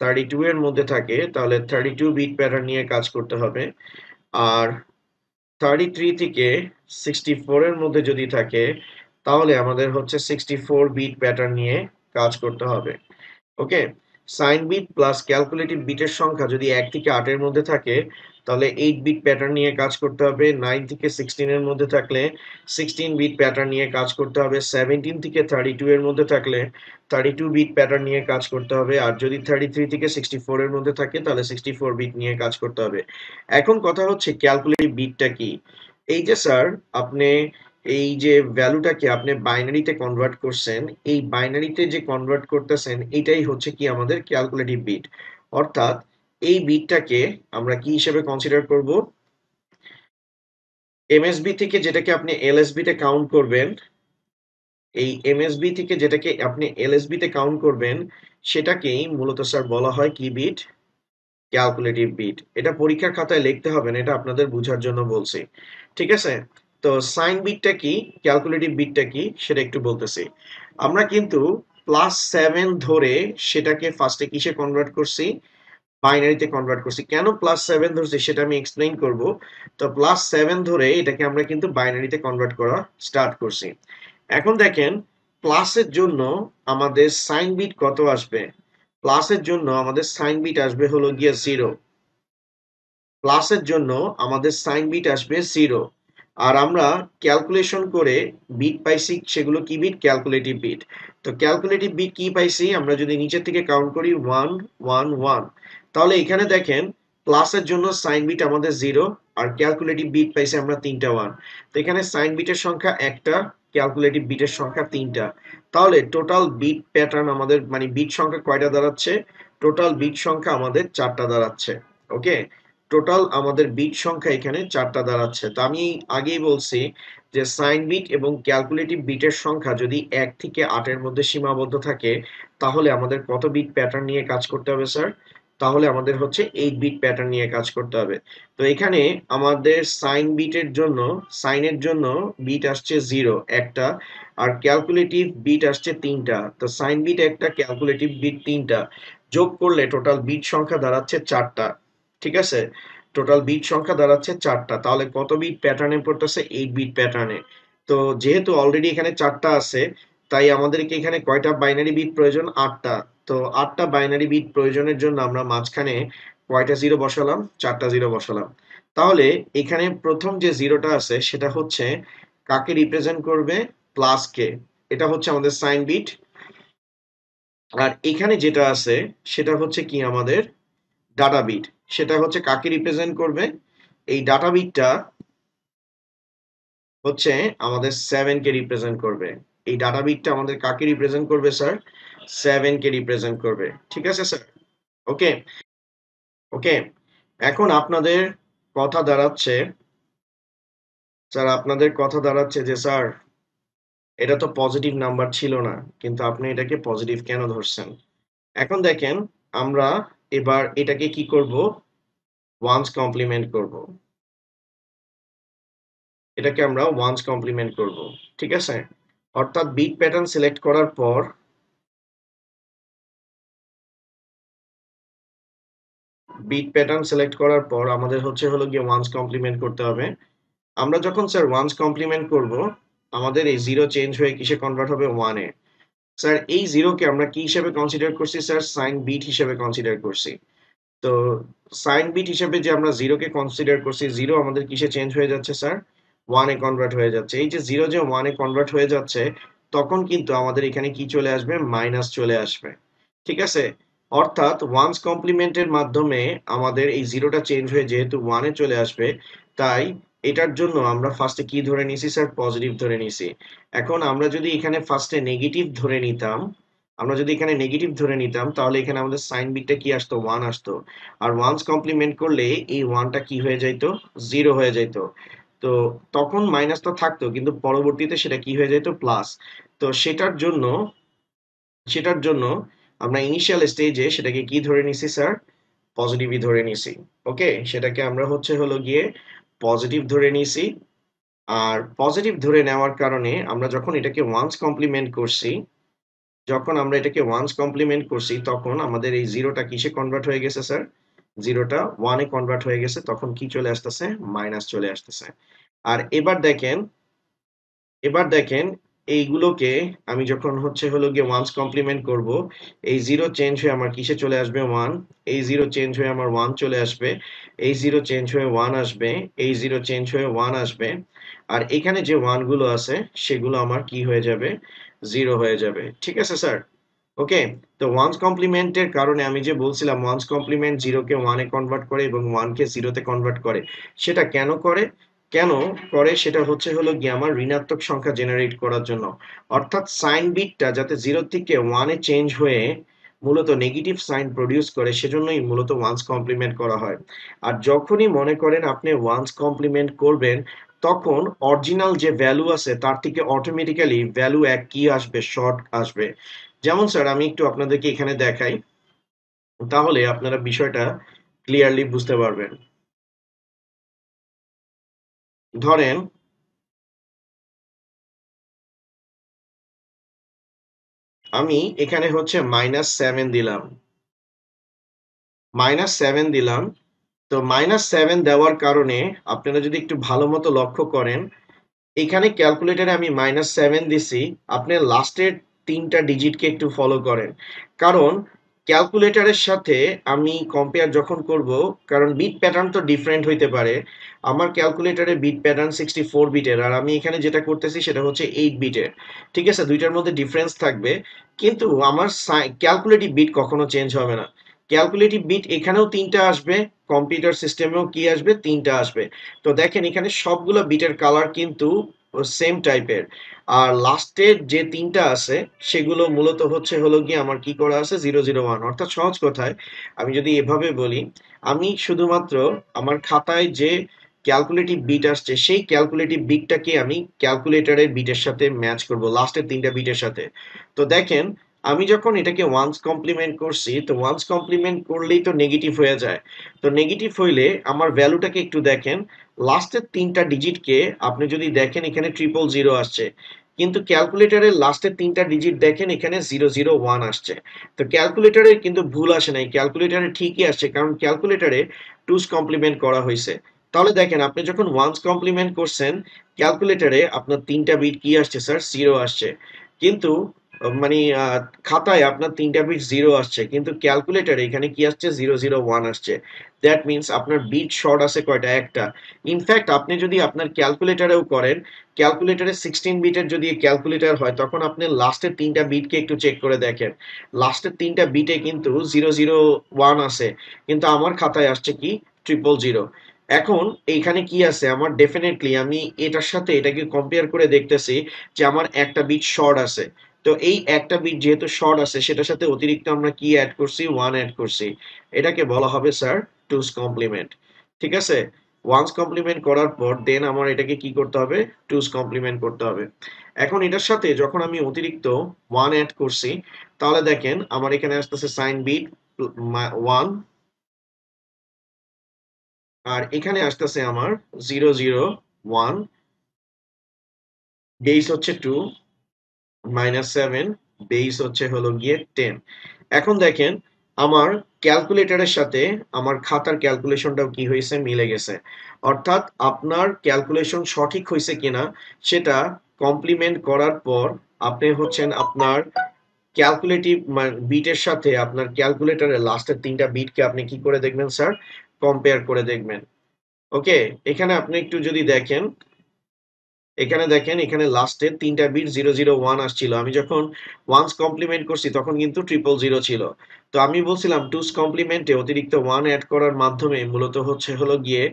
32 এর মধ্যে থাকে, তাহলে 32 বিট প্যাটার্ন নিয়ে কাজ করতে হবে। আর 33 থেকে 64 এর মধ্যে যদি থাকে, তাহলে আমাদের 64 বিট প্যাটার্ন নিয়ে কাজ করতে হবে। ওকে, সাইন বিট প্লাস ক্যালকুলেটিভ বিটের সংখ্যা যদি 1 থেকে 8 এর মধ্যে থাকে, তাহলে 8 বিট প্যাটার্ন নিয়ে কাজ করতে হবে। 9 থেকে 16 এর মধ্যে থাকলে 16 বিট প্যাটার্ন নিয়ে কাজ করতে হবে। 17 থেকে 32 এর মধ্যে থাকলে 32 বিট প্যাটার্ন নিয়ে কাজ করতে হবে। আর যদি 33 থেকে 64 এর মধ্যে থাকে, তাহলে 64 বিট নিয়ে কাজ করতে হবে। এখন কথা হচ্ছে ক্যালকুলেটিভ বিটটা কি। এই যে স্যার, আপনি এই যে ভ্যালুটাকে আপনি বাইনারিতে কনভার্ট করছেন, এই বাইনারিতে যে কনভার্ট করতেছেন এটাই কি আমাদের ক্যালকুলেটিভ বিট। অর্থাৎ এই বিটটাকে আমরা কি হিসেবে কনসিডার করব, এমএসবি থেকে যেটাকে আপনি এলএসবি তে কাউন্ট করবেন, এই এমএসবি থেকে যেটাকে আপনি এলএসবি তে কাউন্ট করবেন, সেটাকেই মূলত স্যার বলা হয় কি বিট, ক্যালকুলেটিভ বিট। এটা পরীক্ষার খাতায় লিখতে হবে না, এটা আপনাদের বোঝার জন্য বলছি। ঠিক আছে, তো সাইন বিটটা কি, ক্যালকুলেটিভ বিটটা কি সেটা একটু বলতেছি। আমরা কিন্তু +7 ধরে সেটাকে ফার্স্টে কিসে কনভার্ট করছি, বাইনারিতে কনভার্ট করছি। কেন +7 ধরছি সেটা আমি এক্সপ্লেইন করব। তো +7 ধরে এটাকে আমরা কিন্তু বাইনারিতে কনভার্ট করা স্টার্ট করছি। এখন দেখেন, প্লাসের জন্য আমাদের সাইন বিট কত আসবে। প্লাসের জন্য আমাদের সাইন বিট আসবে হলো গিয়ে 0। প্লাসের জন্য আমাদের সাইন বিট আসবে 0। আর আমরা ক্যালকুলেশন করে বিট পাইছি, সেগুলো কি বিট, ক্যালকুলেটিভ বিট। তো ক্যালকুলেটিভ বিট কি পাইছি, আমরা যদি নিচের থেকে কাউন্ট করি 1 1 1, তাহলে এখানে দেখেন প্লাসের জন্য সাইন বিট আমাদের 0, আর ক্যালকুলেটিভ বিট পাইছি আমরা 3টা 1। তো এখানে সাইন বিটের সংখ্যা একটা, ক্যালকুলেটিভ বিটের সংখ্যা 3টা। তাহলে টোটাল বিট প্যাটার্ন আমাদের মানে বিট সংখ্যা কয়টা দাঁড়াচ্ছে, টোটাল বিট সংখ্যা আমাদের 4টা দাঁড়াচ্ছে। ওকে, টোটাল আমাদের বিট সংখ্যা এখানে 4টা দাঁড়াচ্ছে। তো আমি আগেই বলছি যে সাইন বিট এবং ক্যালকুলেটিভ বিটের সংখ্যা যদি 1 থেকে 8 এর মধ্যে সীমাবদ্ধ থাকে, তাহলে আমাদের কত বিট প্যাটার্ন নিয়ে কাজ করতে হবে স্যার, তাহলে আমাদের 8 বিট প্যাটার্ন নিয়ে কাজ করতে হবে। তো এখানে আমাদের সাইন বিটের জন্য, সাইনের জন্য বিট আসছে 0 একটা, আর ক্যালকুলেটিভ বিট আসছে 3টা। তো সাইন বিট একটা, ক্যালকুলেটিভ বিট 3টা, যোগ করলে টোটাল বিট সংখ্যা দাঁড়াচ্ছে 4টা। ঠিক আছে, টোটাল বিট সংখ্যা দাঁড়াচ্ছে 4টা। তাহলে কত বিট প্যাটার্নে পড়তেছে, 8 বিট প্যাটার্নে। তো যেহেতু অলরেডি এখানে 4টা আছে, তাই আমাদেরকে এখানে কয়টা বাইনারি বিট প্রয়োজন, 8টা। তো 8টা বাইনারি বিট প্রয়োজনের জন্য আমরা মাঝখানে কয়টা জিরো বসালাম, 4টা জিরো বসালাম। তাহলে এখানে প্রথম যে জিরোটা আছে সেটা কাকে রিপ্রেজেন্ট করবে? প্লাস কে। এটা হচ্ছে আমাদের সাইন বিট। আর এখানে যেটা আছে সেটা হচ্ছে কি আমাদের ডাটা বিট। সেটা হচ্ছে কাকে রিপ্রেজেন্ট করবে? এই ডাটা বিটটা হচ্ছে আমাদের 7 কে রিপ্রেজেন্ট করবে। এই ডাটা বিটটা আমাদের কাকে রিপ্রেজেন্ট করবে স্যার? 7 কে রিপ্রেজেন্ট করবে। ঠিক আছে স্যার? ওকে, ওকে। এখন আপনাদের কথা দাঁড়াচ্ছে, স্যার আপনাদের কথা দাঁড়াচ্ছে যে স্যার এটা তো পজিটিভ নাম্বার ছিল না, কিন্তু আপনি এটাকে পজিটিভ কেন ধরছেন? এখন দেখেন, আমরা এবার এটাকে কি করব? ওয়ান্স কমপ্লিমেন্ট করব। এটাকে আমরা ওয়ান্স কমপ্লিমেন্ট করব। ঠিক আছে? অর্থাৎ বিট প্যাটার্ন সিলেক্ট করার পর আমাদের হচ্ছে হলো গিয়ে ওয়ান্স কমপ্লিমেন্ট করতে হবে। আমরা যখন স্যার ওয়ান্স কমপ্লিমেন্ট করব, আমাদের এই জিরো চেঞ্জ হয়ে কিসে কনভার্ট হবে? ওয়ানে। স্যার এই জিরোকে আমরা কি হিসেবে কনসিডার করছি স্যার? সাইন বিট হিসেবে কনসিডার করছি। তো সাইন বিট হিসেবে যে আমরা জিরোকে কনসিডার করছি, জিরো আমাদের কিসে চেঞ্জ হয়ে যাচ্ছে স্যার? ওয়ানে কনভার্ট হয়ে যাচ্ছে। এই যে জিরো যে ওয়ানে কনভার্ট হয়ে যাচ্ছে, তখন কিন্তু আমাদের এখানে কি চলে আসবে? মাইনাস চলে আসবে। ঠিক আছে? অর্থাৎ ওয়ান্স কমপ্লিমেন্টের মাধ্যমে আমাদের এই জিরোটা চেঞ্জ হয়ে যেহেতু ওয়ানে চলে আসবে, তাই এটার জন্য আমরা ফার্স্টে কি ধরে নিছি স্যার? পজিটিভ ধরে নিছি। এখন আমরা যদি এখানে ফার্স্টে নেগেটিভ ধরে নিতাম, তাহলে এখানে আমাদের সাইন বিটটা কি আসতো? ওয়ান আসতো। আর ওয়ান্স কমপ্লিমেন্ট করলে এই ওয়ানটা কি হয়ে যাইতো? জিরো হয়ে যাইতো। তো তখন মাইনাসটা থাকতো, কিন্তু পরবর্তীতে সেটা কি হয়ে যেত? প্লাস। তো সেটার জন্য আমরা ইনিশিয়াল স্টেজে সেটাকে কি ধরে নিছি স্যার? পজিটিভই ধরে নিছি। ওকে, সেটাকে আমরা হচ্ছে হলো গিয়ে পজিটিভ ধরে নিছি। আর পজিটিভ ধরে নেওয়ার কারণে আমরা যখন আমরা এটাকে ওয়ান্স কমপ্লিমেন্ট করছি, তখন আমাদের এই জিরোটা কিসে কনভার্ট হয়ে গেছে স্যার? জিরোটা ওয়ানে কনভার্ট হয়ে গেছে। তখন কি চলে আসতেছে? মাইনাস চলে আসতেছে। আর এবার দেখেন এইগুলোকে আমি যখন হচ্ছে হলো গিয়ে ওয়ান্স কমপ্লিমেন্ট করব, এই জিরো চেঞ্জ হয়ে আমার কিসে চলে আসবে? ওয়ান। এই জিরো চেঞ্জ হয়ে আমার ওয়ান চলে আসবে। এই জিরো চেঞ্জ হয়ে ওয়ান আসবে। এই জিরো চেঞ্জ হয়ে ওয়ান আসবে। আর এখানে যে ওয়ান গুলো আছে সেগুলো আমার কি হয়ে যাবে? জিরো হয়ে যাবে। ঠিক আছে স্যার? ওকে। তো ওয়ান্স কমপ্লিমেন্টের কারণে আমি যে বলছিলাম ওয়ান্স কমপ্লিমেন্ট জিরোকে ওয়ানে কনভার্ট করে এবং ওয়ানকে জিরোতে কনভার্ট করে, সেটা কেন করে সেটা হচ্ছে হলো গিয়ে আমার ঋণাত্মক সংখ্যা জেনারেট করার জন্য। অর্থাৎ সাইন বিটটা যাতে জিরো থেকে ওয়ানে চেঞ্জ হয়ে মূলত নেগেটিভ সাইন প্রডিউস করে, সেজন্যই মূলত ওয়ান্স কমপ্লিমেন্ট করা হয়। আর যখনই মনে করেন আপনি ওয়ান্স কমপ্লিমেন্ট করবেন, তখন অরিজিনাল যে ভ্যালু আছে তার থেকে অটোমেটিক্যালি ভ্যালু এক কি আসবে? শর্ট আসবে। যেমন স্যার আমি একটু আপনাদেরকে এখানে দেখাই, তাহলে আপনারা বিষয়টা ক্লিয়ারলি বুঝতে পারবেন। ধরেন আমি এখানে হচ্ছে -7 দিলাম। তো -7 দেওয়ার কারণে আপনারা যদি একটু ভালো মতো লক্ষ্য করেন, এখানে ক্যালকুলেটরে আমি -7 দিছি। আপনি লাস্টের 3টা ডিজিটকে একটু ফলো করেন। কারণ ক্যালকুলেটরের সাথে আমি কম্পেয়ার যখন করব, কারণ বিট প্যাটার্ন তো ডিফারেন্ট হইতে পারে। আমার ক্যালকুলেটরে বিট প্যাটার্ন 64 বিটের, আর আমি এখানে যেটা করতেছি সেটা হচ্ছে 8 বিটের। ঠিক আছে? দুইটার মধ্যে ডিফারেন্স থাকবে। কিন্তু আমার ক্যালকুলেটিভ বিট কখনো চেঞ্জ হবে না। ক্যালকুলেটিভ বিট এখানেও 3টা আসবে, কম্পিউটার সিস্টেমেও কি আসবে? 3টা আসবে। তো দেখেন এখানে সবগুলো বিটের কালার কিন্তু সেম টাইপের। আর লাস্টের যে 3টা আছে সেগুলো মূলত হচ্ছে হলো গিয়ে আমার কি করা আছে? 001। অর্থাৎ সহজ কথায় আমি যদি এভাবে বলি, আমি শুধুমাত্র আমার খাতায় যে ক্যালকুলেটিভ বিট আসছে সেই ক্যালকুলেটিভ বিটটাকে আমি ক্যালকুলেটরের বিটের সাথে ম্যাচ করব, লাস্টের 3টা বিটের সাথে। তো দেখেন আমি যখন এটাকে ওয়ান্স কমপ্লিমেন্ট করছি, তো ওয়ান্স কমপ্লিমেন্ট করলেই তো নেগেটিভ হয়ে যায়। তো নেগেটিভ হইলে আমার ভ্যালুটাকে একটু দেখেন, লাস্টের 3টা ডিজিটকে আপনি যদি দেখেন এখানে 000 আসছে, কিন্তু ক্যালকুলেটরের লাস্টের 3টা ডিজিট দেখেন এখানে 001 আসছে। তো ক্যালকুলেটরে কিন্তু ভুল আসে নাই, ক্যালকুলেটরে ঠিকই আসছে, কারণ ক্যালকুলেটরে টুস কমপ্লিমেন্ট করা হয়েছে। তাহলে দেখেন আপনি যখন ওয়ান্স কমপ্লিমেন্ট করছেন, ক্যালকুলেটরে আপনার 3টা বিট কি আসছে স্যার? 0 আসছে। কিন্তু মানে খাতায় আপনার 3টা বিট 0 আসছে কিন্তু ক্যালকুলেটরে এখানে কি আসছে 001 আসছে। দ্যাট মিন্স আপনার বিট শর্ট আছে কয়টা? একটা। ইনফ্যাক্ট আপনি যদি আপনার ক্যালকুলেটরেও করেন, ক্যালকুলেটরে 16 বিটের যদি ক্যালকুলেটর হয় তখন আপনি লাস্টের 3টা বিটকে একটু চেক করে দেখেন। লাস্টের 3টা বিটে কিন্তু 001 আছে কিন্তু আমার খাতায় আসছে কি 000। এখন এইখানে কি আছে আমার? ডেফিনেটলি আমি এটার সাথে এটাকে কম্পেয়ার করে দেখতেছি যে আমার একটা বিট শর্ট আছে। তো এই একটা বিট যেহেতু শর্ট আছে সেটার সাথে অতিরিক্ত আমরা কি অ্যাড করছি? 1 অ্যাড করছি। এটাকে বলা হবে স্যার টুস কমপ্লিমেন্ট। ঠিক আছে? ওয়ান্স কমপ্লিমেন্ট করার পর দেন আমার এটাকে কি করতে হবে? টুস কমপ্লিমেন্ট করতে হবে। এখন এটার সাথে যখন আমি অতিরিক্ত 1 অ্যাড করছি তাহলে দেখেন আমার এখানে আসতেছে সাইন বিট 1 আর এখানে আসতেছে আমার 001, বেস হচ্ছে 2, -7, বেস হচ্ছে হলো গিয়ে 10। এখন দেখেন আমার ক্যালকুলেটরের সাথে আমার খাতার ক্যালকুলেশনটাও কি হয়েছে? মিলে গেছে। অর্থাৎ আপনার ক্যালকুলেশন সঠিক হয়েছে কিনা সেটা কমপ্লিমেন্ট করার পর আপনি হচ্ছেন আপনার ক্যালকুলেটিভ বিটের সাথে আপনার ক্যালকুলেটরের লাস্টের 3টা বিটকে আপনি কি করে দেখবেন স্যার? কম্পেয়ার করে দেখবেন। ওকে? এখানে আপনি একটু যদি দেখেন, এখানে দেখেন এখানে লাস্টে 3টা বিট 001 আসছিল। আমি যখন ওয়ান্স কমপ্লিমেন্ট করছি তখন কিন্তু 000 ছিল। তো আমি বলছিলাম টুস কমপ্লিমেন্টে অতিরিক্ত 1 অ্যাড করার মাধ্যমে মূলত হচ্ছে হলো গিয়ে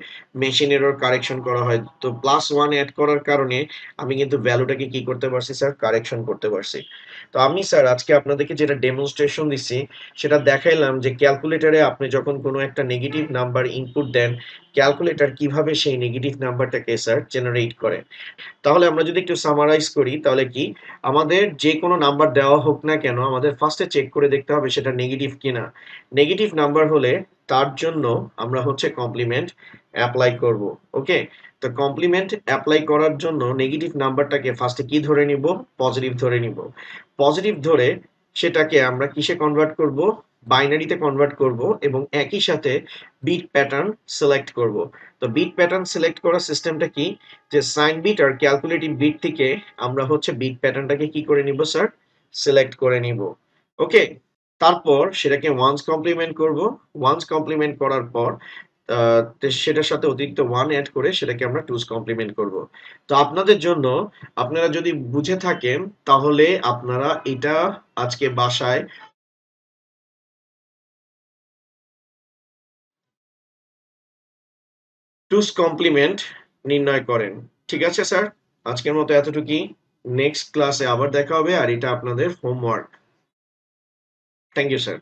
মেশিন এরর কারেকশন করা হয়। তো +1 অ্যাড করার কারণে আমি কিন্তু ভ্যালুটাকে কি করতে পারছি স্যার? কারেকশন করতে পারছি। তো আমি স্যার আজকে আপনাদেরকে যেটা ডেমনস্ট্রেশন দিচ্ছি সেটা দেখাইলাম যে ক্যালকুলেটরে আপনি যখন কোনো একটা নেগেটিভ নাম্বার ইনপুট দেন, ক্যালকুলেটর কিভাবে সেই নেগেটিভ নাম্বারটাকে স্যার জেনারেট করে। তাহলে আমরা যদি একটু সামারাইজ করি তাহলে কি আমাদের যে কোনো নাম্বার দেওয়া হোক না কেন আমাদের ফার্স্টে চেক করে দেখতে হবে সেটা নেগেটিভ কিনা। নেগেটিভ নাম্বার হলে তার জন্য আমরা হচ্ছে কমপ্লিমেন্ট অ্যাপ্লাই করব। ওকে? তো কমপ্লিমেন্ট অ্যাপ্লাই করার জন্য নেগেটিভ নাম্বারটাকে ফার্স্টে কি ধরে নিব? পজিটিভ ধরে নিব। পজিটিভ ধরে সেটাকে আমরা কিসে কনভার্ট করব? বাইনারিতে কনভার্ট করব এবং একই সাথে বিট প্যাটার্ন সিলেক্ট করব। তো বিট প্যাটার্ন সিলেক্ট করার সিস্টেমটা কি? যে সাইন বিট আর ক্যালকুলেটিভ বিট থেকে আমরা হচ্ছে বিট প্যাটার্নটাকে কি করে নিব স্যার? সিলেক্ট করে নিব। ওকে? তারপর সেটাকে ওয়ান্স কমপ্লিমেন্ট করব। ওয়ান্স কমপ্লিমেন্ট করার পর সেটার সাথে অতিরিক্ত 1 অ্যাড করে সেটাকে আমরা টুস কমপ্লিমেন্ট করব। তো আপনাদের জন্য আপনারা যদি বুঝে থাকেন তাহলে আপনারা এটা আজকে বাসায় টুস কমপ্লিমেন্ট নির্ণয় করেন। ঠিক আছে স্যার? আজকের মতো এতটুকুই। নেক্সট ক্লাসে আবার দেখা হবে আর এটা আপনাদের হোমওয়ার্ক। Thank you sir.